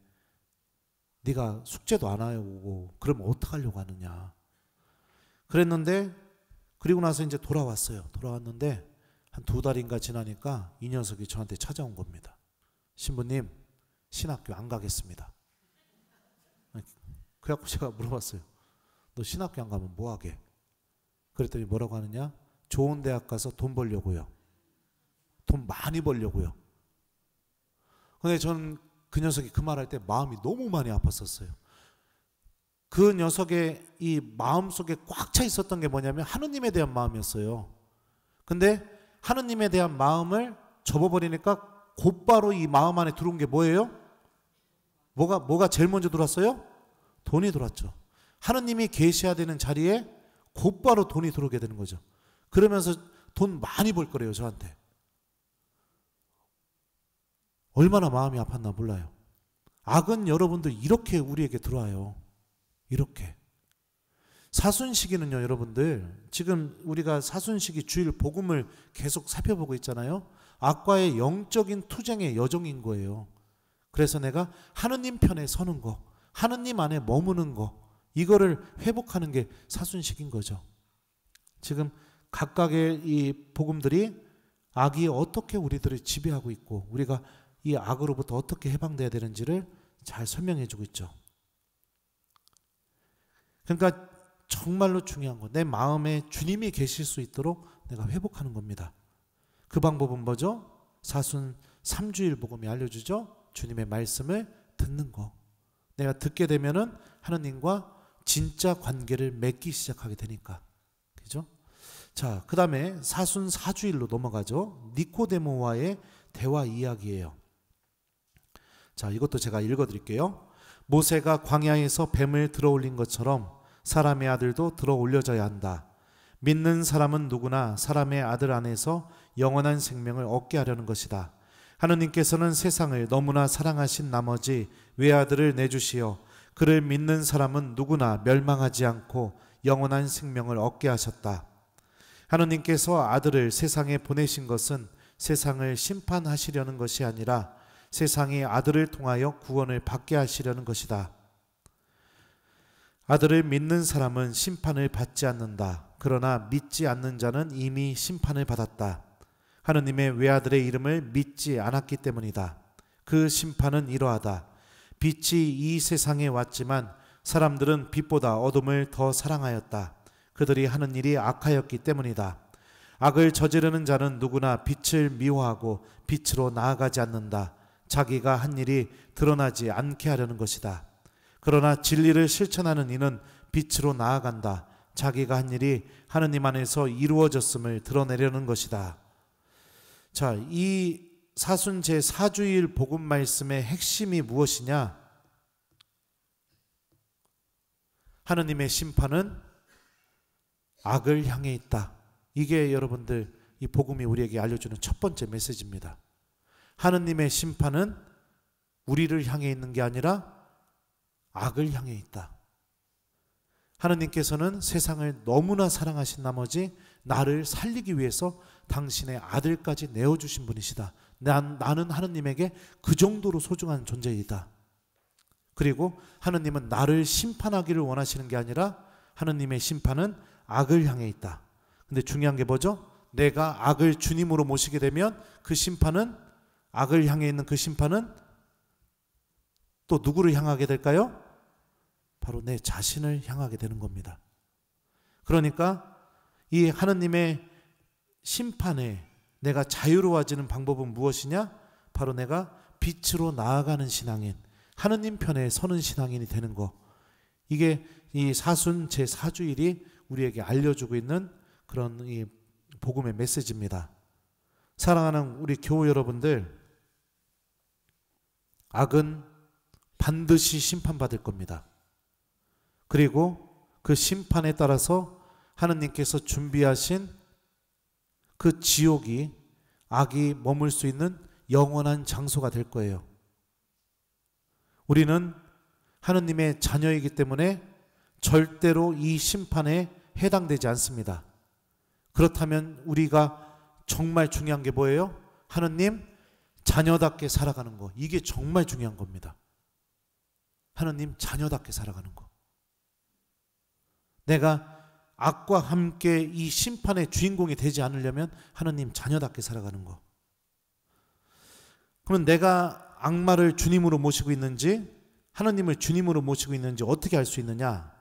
A: 네가 숙제도 안 하고 그러면 어떡하려고 하느냐. 그랬는데 그리고 나서 이제 돌아왔는데 한 2달인가 지나니까 이 녀석이 저한테 찾아온 겁니다. 신부님, 신학교 안 가겠습니다. 그래갖고 제가 물어봤어요. 너 신학교 안 가면 뭐 하게? 그랬더니 뭐라고 하느냐? 좋은 대학 가서 돈 벌려고요. 돈 많이 벌려고요. 근데 저는 그 녀석이 그 말할 때 마음이 너무 많이 아팠었어요. 그 녀석의 이 마음속에 꽉 차 있었던 게 뭐냐면 하느님에 대한 마음이었어요. 근데 하느님에 대한 마음을 접어버리니까 곧바로 이 마음 안에 들어온 게 뭐예요? 뭐가 제일 먼저 들어왔어요? 돈이 들어왔죠. 하느님이 계셔야 되는 자리에 곧바로 돈이 들어오게 되는 거죠. 그러면서 돈 많이 벌 거래요, 저한테. 얼마나 마음이 아팠나 몰라요. 악은 여러분들 이렇게 우리에게 들어와요. 이렇게. 사순시기는요, 여러분들. 지금 우리가 사순시기 주일 복음을 계속 살펴보고 있잖아요. 악과의 영적인 투쟁의 여정인 거예요. 그래서 내가 하느님 편에 서는 거, 하느님 안에 머무는 거, 이거를 회복하는 게 사순식인 거죠. 지금 각각의 이 복음들이 악이 어떻게 우리들을 지배하고 있고 우리가 이 악으로부터 어떻게 해방돼야 되는지를 잘 설명해 주고 있죠. 그러니까 정말로 중요한 거, 내 마음에 주님이 계실 수 있도록 내가 회복하는 겁니다. 그 방법은 뭐죠? 사순 3주일 복음이 알려주죠. 주님의 말씀을 듣는 거. 내가 듣게 되면은 하느님과 진짜 관계를 맺기 시작하게 되니까. 그죠? 자, 그 다음에 사순 4주일로 넘어가죠. 니코데모와의 대화 이야기예요. 자, 이것도 제가 읽어드릴게요. 모세가 광야에서 뱀을 들어올린 것처럼 사람의 아들도 들어올려져야 한다. 믿는 사람은 누구나 사람의 아들 안에서 영원한 생명을 얻게 하려는 것이다. 하느님께서는 세상을 너무나 사랑하신 나머지 외아들을 내주시어 그를 믿는 사람은 누구나 멸망하지 않고 영원한 생명을 얻게 하셨다. 하느님께서 아들을 세상에 보내신 것은 세상을 심판하시려는 것이 아니라 세상이 아들을 통하여 구원을 받게 하시려는 것이다. 아들을 믿는 사람은 심판을 받지 않는다. 그러나 믿지 않는 자는 이미 심판을 받았다. 하느님의 외아들의 이름을 믿지 않았기 때문이다. 그 심판은 이러하다. 빛이 이 세상에 왔지만 사람들은 빛보다 어둠을 더 사랑하였다. 그들이 하는 일이 악하였기 때문이다. 악을 저지르는 자는 누구나 빛을 미워하고 빛으로 나아가지 않는다. 자기가 한 일이 드러나지 않게 하려는 것이다. 그러나 진리를 실천하는 이는 빛으로 나아간다. 자기가 한 일이 하느님 안에서 이루어졌음을 드러내려는 것이다. 자, 이 사순 제4주일 복음 말씀의 핵심이 무엇이냐? 하느님의 심판은 악을 향해 있다. 이게 여러분들 이 복음이 우리에게 알려주는 첫 번째 메시지입니다. 하느님의 심판은 우리를 향해 있는 게 아니라 악을 향해 있다. 하느님께서는 세상을 너무나 사랑하신 나머지 나를 살리기 위해서 당신의 아들까지 내어주신 분이시다. 나는 하느님에게 그 정도로 소중한 존재이다. 그리고 하느님은 나를 심판하기를 원하시는 게 아니라 하느님의 심판은 악을 향해 있다. 근데 중요한 게 뭐죠? 내가 악을 주님으로 모시게 되면 그 심판은, 악을 향해 있는 그 심판은 또 누구를 향하게 될까요? 바로 내 자신을 향하게 되는 겁니다. 그러니까 이 하느님의 심판에 내가 자유로워지는 방법은 무엇이냐? 바로 내가 빛으로 나아가는 신앙인, 하느님 편에 서는 신앙인이 되는 거. 이게 이 사순 제4주일이 우리에게 알려주고 있는 그런 이 복음의 메시지입니다. 사랑하는 우리 교우 여러분들, 악은 반드시 심판받을 겁니다. 그리고 그 심판에 따라서 하느님께서 준비하신 그 지옥이, 악이 머물 수 있는 영원한 장소가 될 거예요. 우리는 하느님의 자녀이기 때문에 절대로 이 심판에 해당되지 않습니다. 그렇다면 우리가 정말 중요한 게 뭐예요? 하느님 자녀답게 살아가는 거. 이게 정말 중요한 겁니다. 하느님 자녀답게 살아가는 거. 내가 악과 함께 이 심판의 주인공이 되지 않으려면 하느님 자녀답게 살아가는 거. 그러면 내가 악마를 주님으로 모시고 있는지 하느님을 주님으로 모시고 있는지 어떻게 알 수 있느냐?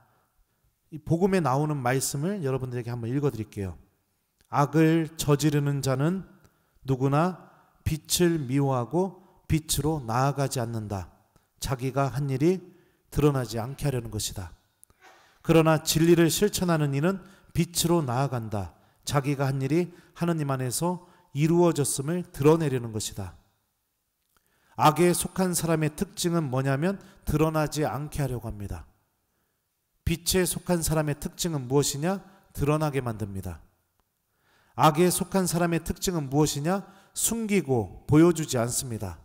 A: 이 복음에 나오는 말씀을 여러분들에게 한번 읽어드릴게요. 악을 저지르는 자는 누구나 빛을 미워하고 빛으로 나아가지 않는다. 자기가 한 일이 드러나지 않게 하려는 것이다. 그러나 진리를 실천하는 이는 빛으로 나아간다. 자기가 한 일이 하느님 안에서 이루어졌음을 드러내려는 것이다. 악에 속한 사람의 특징은 뭐냐면 드러나지 않게 하려고 합니다. 빛에 속한 사람의 특징은 무엇이냐? 드러나게 만듭니다. 악에 속한 사람의 특징은 무엇이냐? 숨기고 보여주지 않습니다.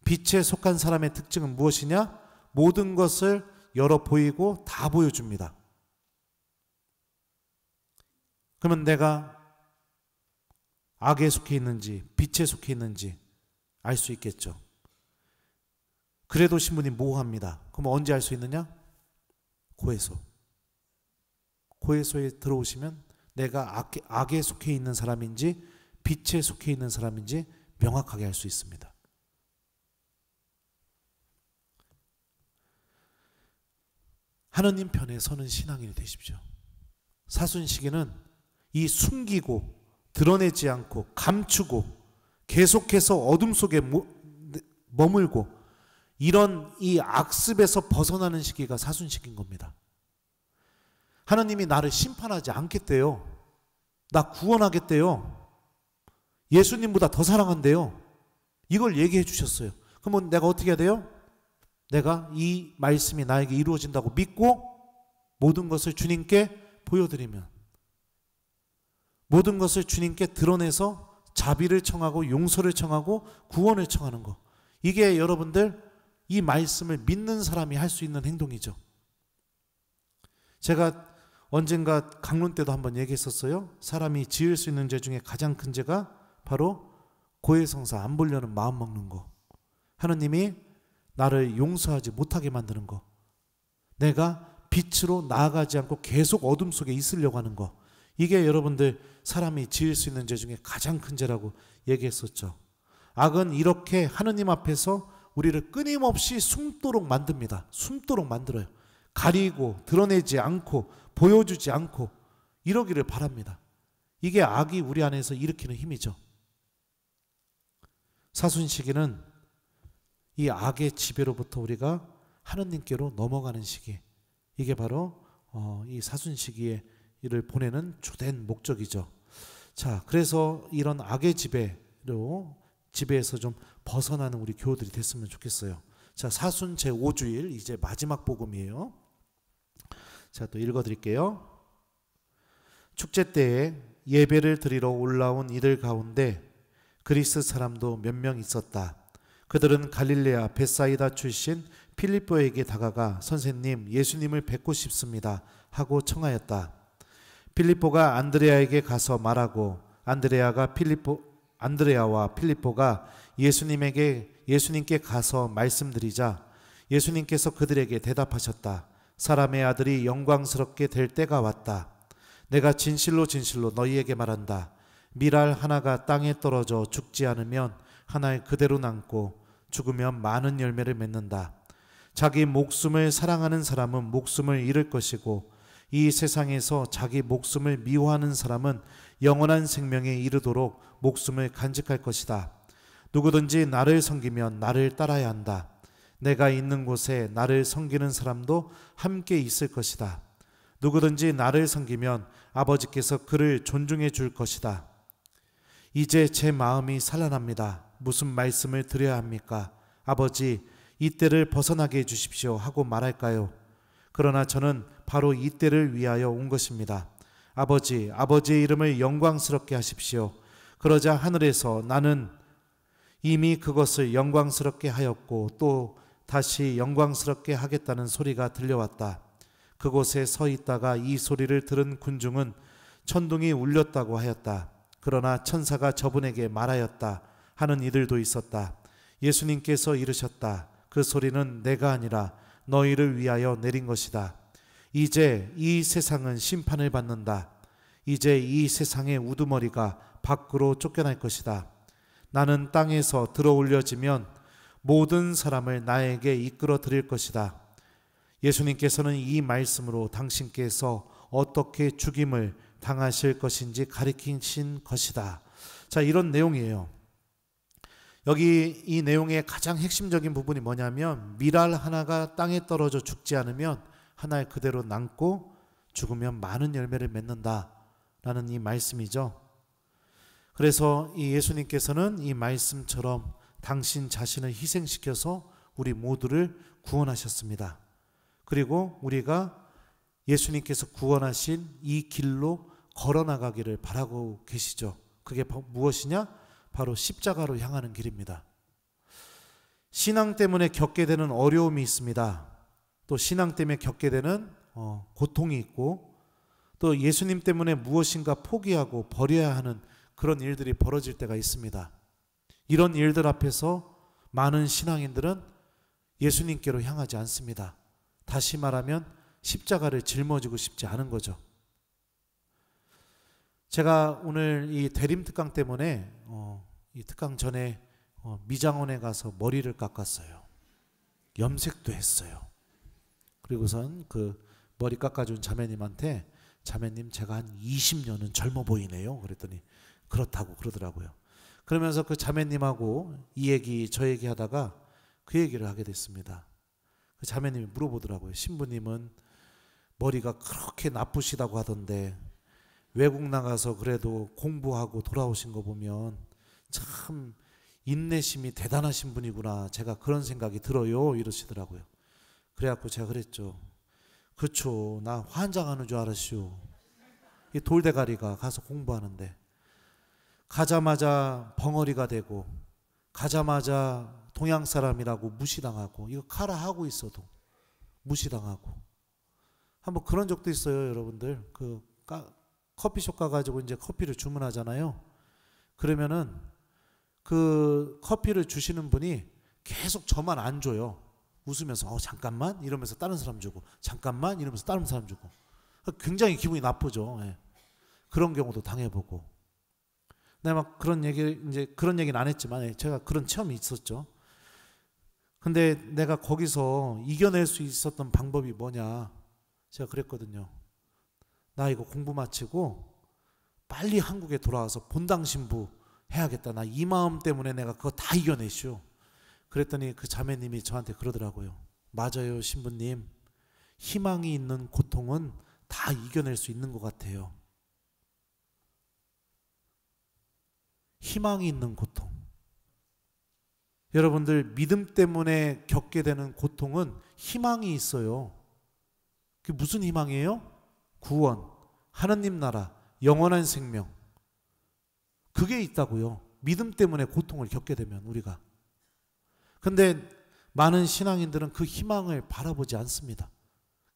A: 빛에 속한 사람의 특징은 무엇이냐? 모든 것을 열어 보이고 다 보여줍니다. 그러면 내가 악에 속해 있는지 빛에 속해 있는지 알 수 있겠죠. 그래도 신부님 모호합니다. 그럼 언제 알 수 있느냐? 고해소. 고해소에 들어오시면 내가 악에 속해 있는 사람인지 빛에 속해 있는 사람인지 명확하게 알 수 있습니다. 하느님 편에 서는 신앙인이 되십시오. 사순시기는 이 숨기고 드러내지 않고 감추고 계속해서 어둠 속에 머물고 이런 이 악습에서 벗어나는 시기가 사순시기인 겁니다. 하나님이 나를 심판하지 않겠대요. 나 구원하겠대요. 예수님보다 더 사랑한대요. 이걸 얘기해 주셨어요. 그러면 내가 어떻게 해야 돼요? 내가 이 말씀이 나에게 이루어진다고 믿고 모든 것을 주님께 보여드리면, 모든 것을 주님께 드러내서 자비를 청하고 용서를 청하고 구원을 청하는 거, 이게 여러분들 이 말씀을 믿는 사람이 할 수 있는 행동이죠. 제가 언젠가 강론 때도 한번 얘기했었어요. 사람이 지을 수 있는 죄 중에 가장 큰 죄가 바로 고해성사 안 보려는 마음 먹는 거. 하느님이 나를 용서하지 못하게 만드는 거, 내가 빛으로 나아가지 않고 계속 어둠 속에 있으려고 하는 거, 이게 여러분들 사람이 지을 수 있는 죄 중에 가장 큰 죄라고 얘기했었죠. 악은 이렇게 하느님 앞에서 우리를 끊임없이 숨도록 만듭니다. 숨도록 만들어요. 가리고 드러내지 않고 보여주지 않고 이러기를 바랍니다. 이게 악이 우리 안에서 일으키는 힘이죠. 사순시기는 이 악의 지배로부터 우리가 하느님께로 넘어가는 시기, 이게 바로 이 사순시기에 이를 보내는 주된 목적이죠. 자, 그래서 이런 악의 지배에서 좀 벗어나는 우리 교우들이 됐으면 좋겠어요. 자, 사순 제5주일 이제 마지막 복음이에요. 자, 또 읽어드릴게요. 축제 때에 예배를 드리러 올라온 이들 가운데 그리스 사람도 몇 명 있었다. 그들은 갈릴레아 벳사이다 출신 필리포에게 다가가 선생님, 예수님을 뵙고 싶습니다 하고 청하였다. 필리포가 안드레아에게 가서 말하고 안드레아와 필리포가 예수님께 가서 말씀드리자 예수님께서 그들에게 대답하셨다. 사람의 아들이 영광스럽게 될 때가 왔다. 내가 진실로 진실로 너희에게 말한다. 밀알 하나가 땅에 떨어져 죽지 않으면 하나에 그대로 남고 죽으면 많은 열매를 맺는다. 자기 목숨을 사랑하는 사람은 목숨을 잃을 것이고 이 세상에서 자기 목숨을 미워하는 사람은 영원한 생명에 이르도록 목숨을 간직할 것이다. 누구든지 나를 섬기면 나를 따라야 한다. 내가 있는 곳에 나를 섬기는 사람도 함께 있을 것이다. 누구든지 나를 섬기면 아버지께서 그를 존중해 줄 것이다. 이제 제 마음이 산란합니다. 무슨 말씀을 드려야 합니까? 아버지, 이때를 벗어나게 해주십시오 하고 말할까요? 그러나 저는 바로 이때를 위하여 온 것입니다. 아버지, 아버지의 이름을 영광스럽게 하십시오. 그러자 하늘에서 나는 이미 그것을 영광스럽게 하였고 또 다시 영광스럽게 하겠다는 소리가 들려왔다. 그곳에 서 있다가 이 소리를 들은 군중은 천둥이 울렸다고 하였다. 그러나 천사가 저분에게 말하였다 하는 이들도 있었다. 예수님께서 이르셨다. 그 소리는 내가 아니라 너희를 위하여 내린 것이다. 이제 이 세상은 심판을 받는다. 이제 이 세상의 우두머리가 밖으로 쫓겨날 것이다. 나는 땅에서 들어 올려지면 모든 사람을 나에게 이끌어 드릴 것이다. 예수님께서는 이 말씀으로 당신께서 어떻게 죽임을 당하실 것인지 가리키신 것이다. 자, 이런 내용이에요. 여기 이 내용의 가장 핵심적인 부분이 뭐냐면 밀알 하나가 땅에 떨어져 죽지 않으면 하나에 그대로 남고 죽으면 많은 열매를 맺는다라는 이 말씀이죠. 그래서 이 예수님께서는 이 말씀처럼 당신 자신을 희생시켜서 우리 모두를 구원하셨습니다. 그리고 우리가 예수님께서 구원하신 이 길로 걸어나가기를 바라고 계시죠. 그게 무엇이냐? 바로 십자가로 향하는 길입니다. 신앙 때문에 겪게 되는 어려움이 있습니다. 또 신앙 때문에 겪게 되는 고통이 있고 또 예수님 때문에 무엇인가 포기하고 버려야 하는 그런 일들이 벌어질 때가 있습니다. 이런 일들 앞에서 많은 신앙인들은 예수님께로 향하지 않습니다. 다시 말하면 십자가를 짊어지고 싶지 않은 거죠. 제가 오늘 이 대림 특강 때문에 이 특강 전에 미장원에 가서 머리를 깎았어요. 염색도 했어요. 그리고선 그 머리 깎아준 자매님한테 자매님 제가 한 20년은 젊어 보이네요. 그랬더니 그렇다고 그러더라고요. 그러면서 그 자매님하고 이 얘기 저 얘기 하다가 그 얘기를 하게 됐습니다. 그 자매님이 물어보더라고요. 신부님은 머리가 그렇게 나쁘시다고 하던데 외국 나가서 그래도 공부하고 돌아오신 거 보면 참 인내심이 대단하신 분이구나. 제가 그런 생각이 들어요. 이러시더라고요. 그래갖고 제가 그랬죠. 그쵸. 나 환장하는 줄 알았슈. 이 돌대가리가 가서 공부하는데 가자마자 벙어리가 되고 가자마자 동양 사람이라고 무시당하고 이거 카라 하고 있어도 무시당하고 한번 그런 적도 있어요. 여러분들 그 커피숍 가가지고 이제 커피를 주문하잖아요. 그러면은 그 커피를 주시는 분이 계속 저만 안 줘요. 웃으면서 잠깐만 이러면서 다른 사람 주고, 잠깐만 이러면서 다른 사람 주고. 굉장히 기분이 나쁘죠. 예. 그런 경우도 당해보고. 내가 막 그런 얘기는 안 했지만 제가 그런 체험이 있었죠. 근데 내가 거기서 이겨낼 수 있었던 방법이 뭐냐, 제가 그랬거든요. 나 이거 공부 마치고 빨리 한국에 돌아와서 본당 신부 해야겠다. 나 이 마음 때문에 내가 그거 다 이겨내시오. 그랬더니 그 자매님이 저한테 그러더라고요. 맞아요, 신부님. 희망이 있는 고통은 다 이겨낼 수 있는 것 같아요. 희망이 있는 고통. 여러분들, 믿음 때문에 겪게 되는 고통은 희망이 있어요. 그게 무슨 희망이에요? 구원, 하느님 나라, 영원한 생명. 그게 있다고요. 믿음 때문에 고통을 겪게 되면 우리가. 근데 많은 신앙인들은 그 희망을 바라보지 않습니다.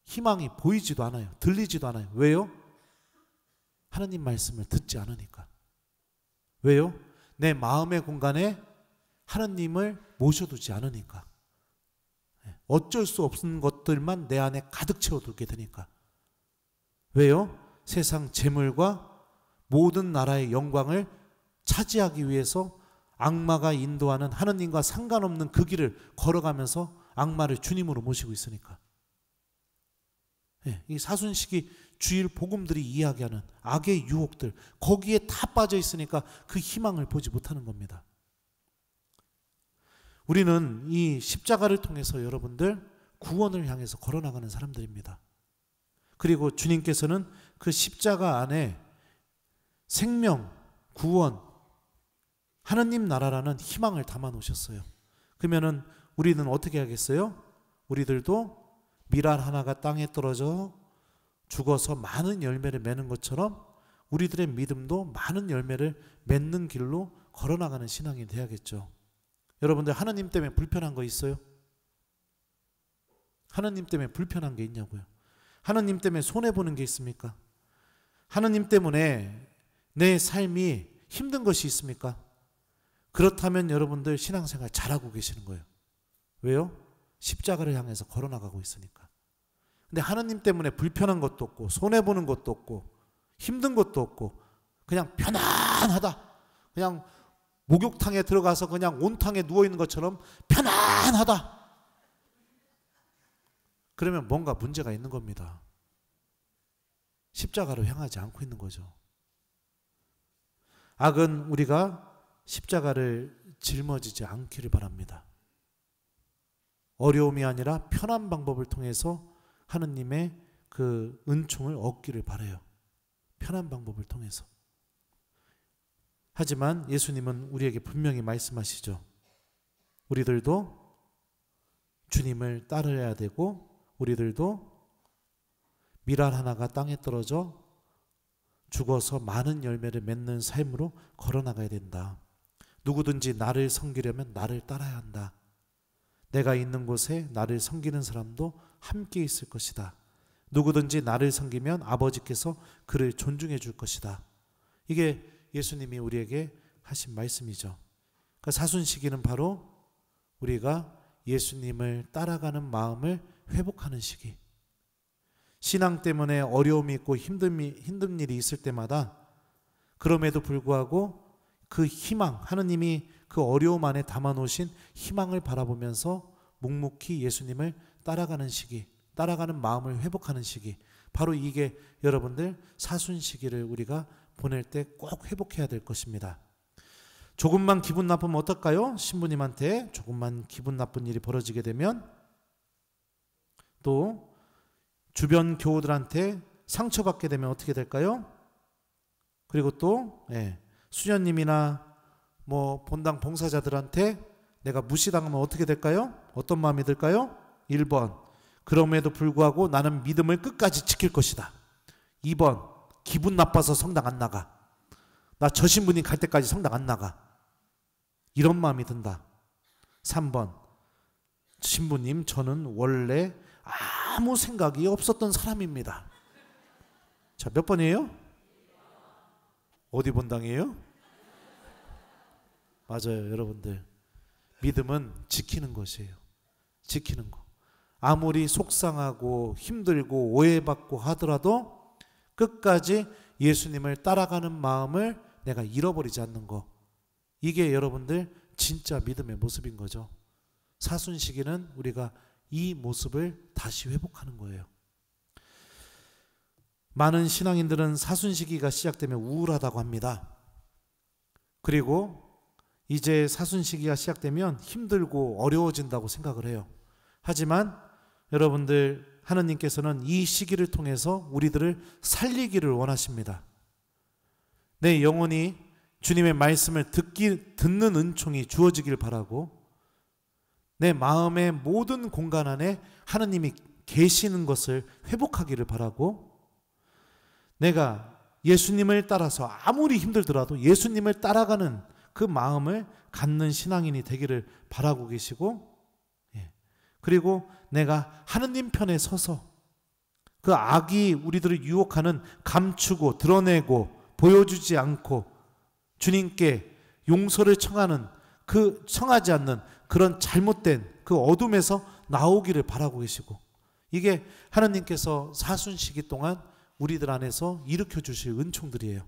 A: 희망이 보이지도 않아요. 들리지도 않아요. 왜요? 하느님 말씀을 듣지 않으니까. 왜요? 내 마음의 공간에 하느님을 모셔두지 않으니까. 어쩔 수 없는 것들만 내 안에 가득 채워두게 되니까. 왜요? 세상 재물과 모든 나라의 영광을 차지하기 위해서 악마가 인도하는 하느님과 상관없는 그 길을 걸어가면서 악마를 주님으로 모시고 있으니까. 이 사순식이 주일 복음들이 이야기하는 악의 유혹들, 거기에 다 빠져 있으니까 그 희망을 보지 못하는 겁니다. 우리는 이 십자가를 통해서 여러분들 구원을 향해서 걸어나가는 사람들입니다. 그리고 주님께서는 그 십자가 안에 생명, 구원, 하느님 나라라는 희망을 담아 놓으셨어요. 그러면은 우리는 어떻게 하겠어요? 우리들도 밀알 하나가 땅에 떨어져 죽어서 많은 열매를 맺는 것처럼 우리들의 믿음도 많은 열매를 맺는 길로 걸어나가는 신앙이 돼야겠죠. 여러분들, 하나님 때문에 불편한 거 있어요? 하나님 때문에 불편한 게 있냐고요? 하나님 때문에 손해보는 게 있습니까? 하나님 때문에 내 삶이 힘든 것이 있습니까? 그렇다면 여러분들 신앙생활 잘하고 계시는 거예요. 왜요? 십자가를 향해서 걸어나가고 있으니까. 근데 하나님 때문에 불편한 것도 없고 손해보는 것도 없고 힘든 것도 없고 그냥 편안하다. 그냥 목욕탕에 들어가서 그냥 온탕에 누워있는 것처럼 편안하다. 그러면 뭔가 문제가 있는 겁니다. 십자가로 향하지 않고 있는 거죠. 악은 우리가 십자가를 짊어지지 않기를 바랍니다. 어려움이 아니라 편한 방법을 통해서 하느님의 그 은총을 얻기를 바라요. 편한 방법을 통해서. 하지만 예수님은 우리에게 분명히 말씀하시죠. 우리들도 주님을 따라야 되고 우리들도 밀알 하나가 땅에 떨어져 죽어서 많은 열매를 맺는 삶으로 걸어나가야 된다. 누구든지 나를 섬기려면 나를 따라야 한다. 내가 있는 곳에 나를 섬기는 사람도 함께 있을 것이다. 누구든지 나를 섬기면 아버지께서 그를 존중해 줄 것이다. 이게 예수님이 우리에게 하신 말씀이죠. 그러니까 사순시기는 바로 우리가 예수님을 따라가는 마음을 회복하는 시기. 신앙 때문에 어려움이 있고 힘든 일이 있을 때마다 그럼에도 불구하고 그 희망, 하느님이 그 어려움 안에 담아놓으신 희망을 바라보면서 묵묵히 예수님을 따라가는 시기, 따라가는 마음을 회복하는 시기, 바로 이게 여러분들 사순시기를 우리가 보낼 때 꼭 회복해야 될 것입니다. 조금만 기분 나쁘면 어떨까요? 신부님한테 조금만 기분 나쁜 일이 벌어지게 되면, 또 주변 교우들한테 상처받게 되면 어떻게 될까요? 그리고 또 수녀님이나 본당 봉사자들한테 내가 무시당하면 어떻게 될까요? 어떤 마음이 들까요? 1번, 그럼에도 불구하고 나는 믿음을 끝까지 지킬 것이다. 2번, 기분 나빠서 성당 안 나가. 나 저 신부님 갈 때까지 성당 안 나가. 이런 마음이 든다. 3번, 신부님, 저는 원래 아무 생각이 없었던 사람입니다. 자, 몇 번이에요? 어디 본당이에요? 맞아요, 여러분들. 믿음은 지키는 것이에요. 지키는 거. 아무리 속상하고 힘들고 오해받고 하더라도 끝까지 예수님을 따라가는 마음을 내가 잃어버리지 않는 거. 이게 여러분들 진짜 믿음의 모습인 거죠. 사순시기는 우리가 이 모습을 다시 회복하는 거예요. 많은 신앙인들은 사순시기가 시작되면 우울하다고 합니다. 그리고 이제 사순시기가 시작되면 힘들고 어려워진다고 생각을 해요. 하지만 여러분들, 하느님께서는 이 시기를 통해서 우리들을 살리기를 원하십니다. 내 영혼이 주님의 말씀을 듣는 은총이 주어지길 바라고, 내 마음의 모든 공간 안에 하느님이 계시는 것을 회복하기를 바라고, 내가 예수님을 따라서 아무리 힘들더라도 예수님을 따라가는 그 마음을 갖는 신앙인이 되기를 바라고 계시고, 그리고 내가 하느님 편에 서서 그 악이 우리들을 유혹하는 감추고 드러내고 보여주지 않고 주님께 용서를 청하지 않는 그런 잘못된 그 어둠에서 나오기를 바라고 계시고, 이게 하느님께서 사순시기 동안 우리들 안에서 일으켜 주실 은총들이에요.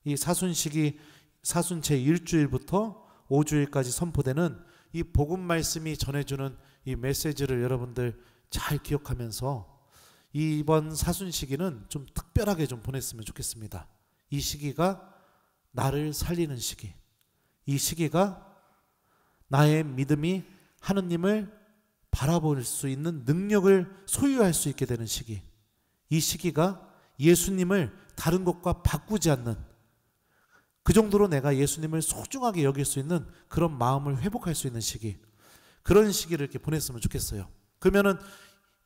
A: 이 사순시기, 사순 제1주일부터 5주일까지 선포되는 이 복음 말씀이 전해주는 이 메시지를 여러분들 잘 기억하면서 이번 사순시기는 좀 특별하게 좀 보냈으면 좋겠습니다. 이 시기가 나를 살리는 시기, 이 시기가 나의 믿음이 하느님을 바라볼 수 있는 능력을 소유할 수 있게 되는 시기, 이 시기가 예수님을 다른 것과 바꾸지 않는, 그 정도로 내가 예수님을 소중하게 여길 수 있는 그런 마음을 회복할 수 있는 시기, 그런 시기를 이렇게 보냈으면 좋겠어요. 그러면은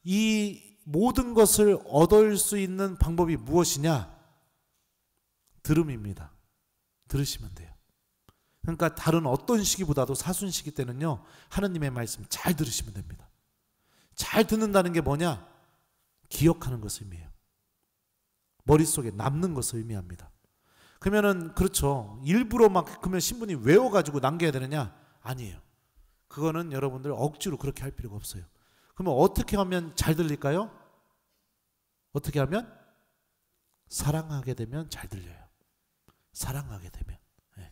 A: 이 모든 것을 얻을 수 있는 방법이 무엇이냐? 들음입니다. 들으시면 돼요. 그러니까 다른 어떤 시기보다도 사순시기 때는요, 하느님의 말씀 잘 들으시면 됩니다. 잘 듣는다는 게 뭐냐? 기억하는 것을 의미해요. 머릿속에 남는 것을 의미합니다. 그러면은 그렇죠. 일부러 막 그러면 신분이 외워가지고 남겨야 되느냐? 아니에요. 그거는 여러분들 억지로 그렇게 할 필요가 없어요. 그러면 어떻게 하면 잘 들릴까요? 어떻게 하면? 사랑하게 되면 잘 들려요. 사랑하게 되면. 네.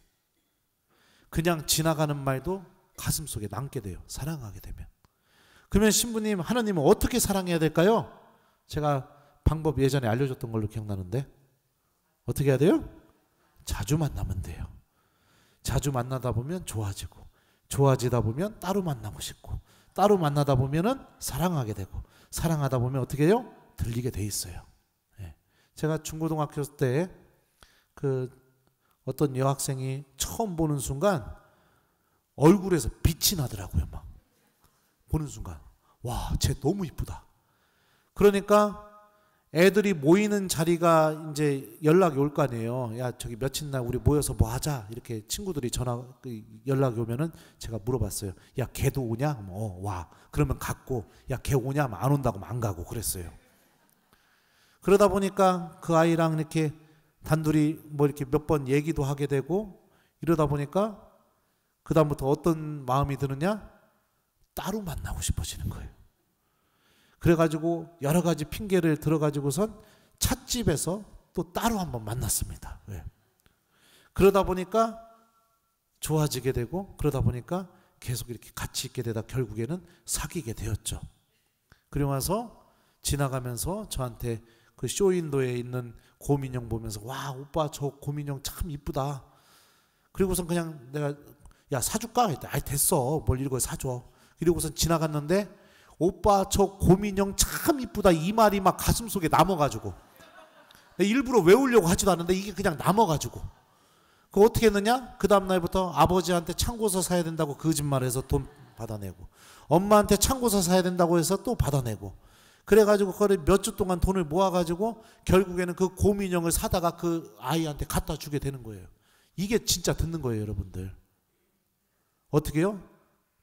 A: 그냥 지나가는 말도 가슴 속에 남게 돼요. 사랑하게 되면. 그러면 신부님, 하나님은 어떻게 사랑해야 될까요? 제가 방법 예전에 알려줬던 걸로 기억나는데, 어떻게 해야 돼요? 자주 만나면 돼요. 자주 만나다 보면 좋아지고, 좋아지다 보면 따로 만나고 싶고, 따로 만나다 보면은 사랑하게 되고, 사랑하다 보면 어떻게 해요? 들리게 돼 있어요. 예. 제가 중고등학교 때 그 어떤 여학생이 처음 보는 순간 얼굴에서 빛이 나더라고요. 막 보는 순간, 와, 쟤 너무 이쁘다. 그러니까 애들이 모이는 자리가 이제 연락이 올 거 아니에요. 야, 저기 며칠 날 우리 모여서 뭐 하자. 이렇게 친구들이 연락이 오면은 제가 물어봤어요. 야, 걔도 오냐? 와. 그러면 갔고, 야, 걔 오냐? 안 온다고 하면 안 가고 그랬어요. 그러다 보니까 그 아이랑 이렇게 단둘이 뭐 이렇게 몇 번 얘기도 하게 되고, 이러다 보니까 그다음부터 어떤 마음이 드느냐? 따로 만나고 싶어지는 거예요. 그래가지고 여러 가지 핑계를 들어가지고선 찻집에서 또 따로 한번 만났습니다. 왜? 그러다 보니까 좋아지게 되고, 그러다 보니까 계속 이렇게 같이 있게 되다 결국에는 사귀게 되었죠. 그리고 나서 지나가면서 저한테 그 쇼윈도에 있는 곰인형 보면서, 와, 오빠 저 곰인형 참 이쁘다. 그리고선 그냥 내가, 야, 사줄까? 했더니, 아이, 됐어. 뭘 이걸 사줘. 그리고선 지나갔는데, 오빠 저 곰인형 참 이쁘다, 이 말이 막 가슴 속에 남아가지고, 일부러 외우려고 하지도 않는데 이게 그냥 남아가지고, 그거 어떻게 했느냐? 그 다음날부터 아버지한테 참고서 사야 된다고 거짓말해서 돈 받아내고, 엄마한테 참고서 사야 된다고 해서 또 받아내고, 그래가지고 그걸 몇 주 동안 돈을 모아가지고 결국에는 그 곰인형을 사다가 그 아이한테 갖다 주게 되는 거예요. 이게 진짜 듣는 거예요, 여러분들. 어떻게 해요?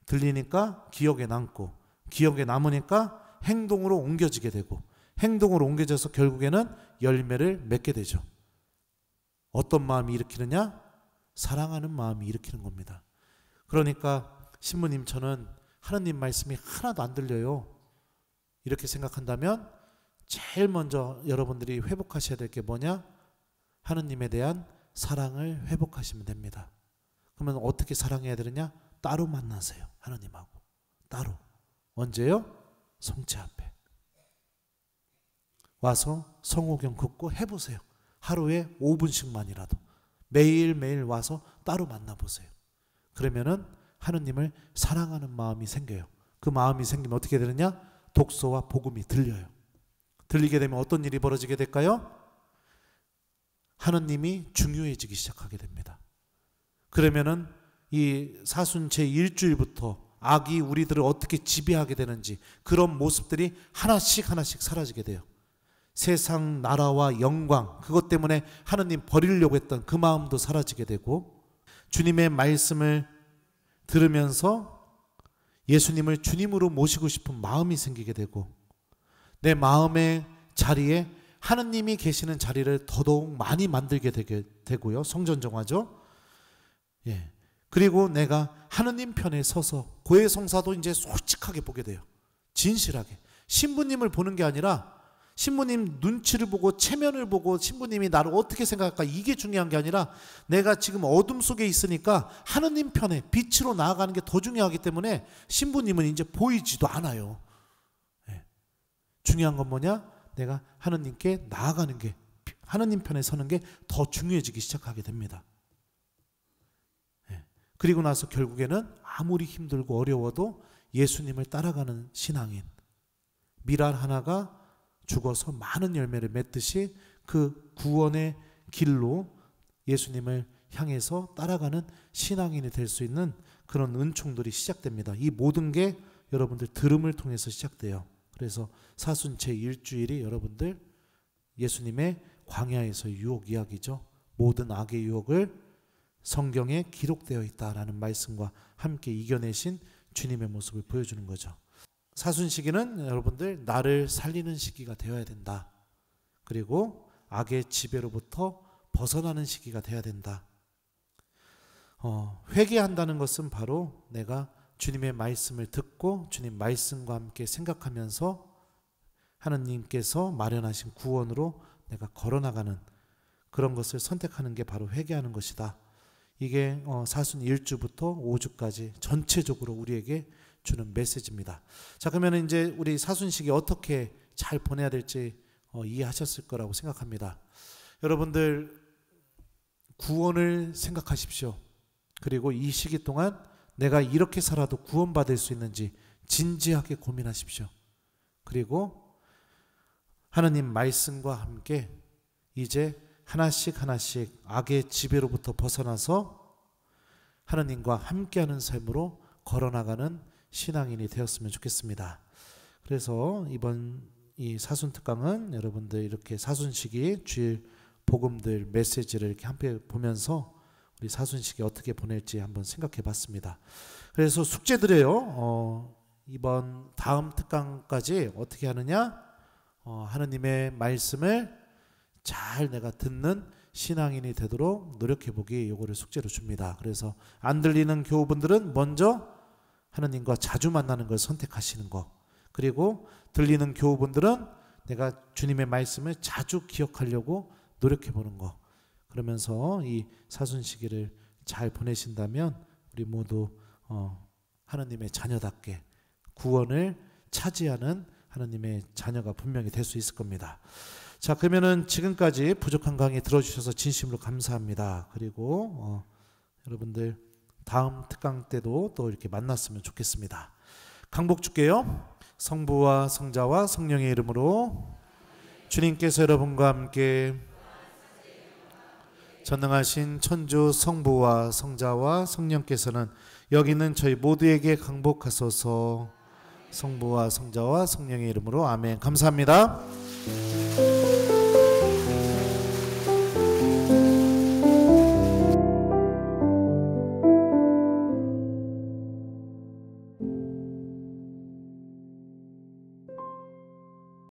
A: 들리니까 기억에 남고, 기억에 남으니까 행동으로 옮겨지게 되고, 행동으로 옮겨져서 결국에는 열매를 맺게 되죠. 어떤 마음이 일으키느냐? 사랑하는 마음이 일으키는 겁니다. 그러니까 신부님 저는 하느님 말씀이 하나도 안 들려요. 이렇게 생각한다면 제일 먼저 여러분들이 회복하셔야 될 게 뭐냐? 하느님에 대한 사랑을 회복하시면 됩니다. 그러면 어떻게 사랑해야 되느냐? 따로 만나세요. 하느님하고 따로. 언제요? 성체 앞에 와서 성호경 긋고 해보세요. 하루에 5분씩만이라도 매일매일 와서 따로 만나보세요. 그러면은 하느님을 사랑하는 마음이 생겨요. 그 마음이 생기면 어떻게 되느냐? 독서와 복음이 들려요. 들리게 되면 어떤 일이 벌어지게 될까요? 하느님이 중요해지기 시작하게 됩니다. 그러면은 이 사순 제1주일부터 악이 우리들을 어떻게 지배하게 되는지 그런 모습들이 하나씩 하나씩 사라지게 돼요. 세상 나라와 영광 그것 때문에 하느님 버리려고 했던 그 마음도 사라지게 되고 주님의 말씀을 들으면서 예수님을 주님으로 모시고 싶은 마음이 생기게 되고 내 마음의 자리에 하느님이 계시는 자리를 더더욱 많이 만들게 되고요. 성전 정화죠. 예. 그리고 내가 하느님 편에 서서 고해성사도 이제 솔직하게 보게 돼요. 진실하게. 신부님을 보는 게 아니라 신부님 눈치를 보고 체면을 보고 신부님이 나를 어떻게 생각할까 이게 중요한 게 아니라 내가 지금 어둠 속에 있으니까 하느님 편에 빛으로 나아가는 게 더 중요하기 때문에 신부님은 이제 보이지도 않아요. 네. 중요한 건 뭐냐? 내가 하느님께 나아가는 게 하느님 편에 서는 게 더 중요해지기 시작하게 됩니다. 네. 그리고 나서 결국에는 아무리 힘들고 어려워도 예수님을 따라가는 신앙인 밀알 하나가 죽어서 많은 열매를 맺듯이 그 구원의 길로 예수님을 향해서 따라가는 신앙인이 될 수 있는 그런 은총들이 시작됩니다. 이 모든 게 여러분들 들음을 통해서 시작돼요. 그래서 사순 제1주일이 여러분들 예수님의 광야에서 유혹 이야기죠. 모든 악의 유혹을 성경에 기록되어 있다라는 말씀과 함께 이겨내신 주님의 모습을 보여주는 거죠. 사순 시기는 여러분들 나를 살리는 시기가 되어야 된다. 그리고 악의 지배로부터 벗어나는 시기가 되어야 된다. 회개한다는 것은 바로 내가 주님의 말씀을 듣고 주님 말씀과 함께 생각하면서 하느님께서 마련하신 구원으로 내가 걸어나가는 그런 것을 선택하는 게 바로 회개하는 것이다. 이게 사순 1주부터 5주까지 전체적으로 우리에게 주는 메시지입니다. 자, 그러면 이제 우리 사순식이 어떻게 잘 보내야 될지 이해하셨을 거라고 생각합니다. 여러분들 구원을 생각하십시오. 그리고 이 시기 동안 내가 이렇게 살아도 구원받을 수 있는지 진지하게 고민하십시오. 그리고 하느님 말씀과 함께 이제 하나씩 하나씩 악의 지배로부터 벗어나서 하느님과 함께하는 삶으로 걸어나가는 신앙인이 되었으면 좋겠습니다. 그래서 이번 이 사순 특강은 여러분들 이렇게 사순식이 주일 복음들 메시지를 이렇게 함께 보면서 우리 사순식이 어떻게 보낼지 한번 생각해 봤습니다. 그래서 숙제 드려요. 이번 다음 특강까지 어떻게 하느냐? 하느님의 말씀을 잘 내가 듣는 신앙인이 되도록 노력해 보기 요거를 숙제로 줍니다. 그래서 안 들리는 교우분들은 먼저 하느님과 자주 만나는 걸 선택하시는 거. 그리고 들리는 교우분들은 내가 주님의 말씀을 자주 기억하려고 노력해 보는 거. 그러면서 이 사순 시기를 잘 보내신다면 우리 모두 하느님의 자녀답게 구원을 차지하는 하느님의 자녀가 분명히 될 수 있을 겁니다. 자, 그러면은 지금까지 부족한 강의 들어주셔서 진심으로 감사합니다. 그리고 여러분들 다음 특강 때도 또 이렇게 만났으면 좋겠습니다. 강복 줄게요. 성부와 성자와 성령의 이름으로 주님께서 여러분과 함께 전능하신 천주 성부와 성자와 성령께서는 여기 있는 저희 모두에게 강복하소서. 성부와 성자와 성령의 이름으로 아멘. 감사합니다.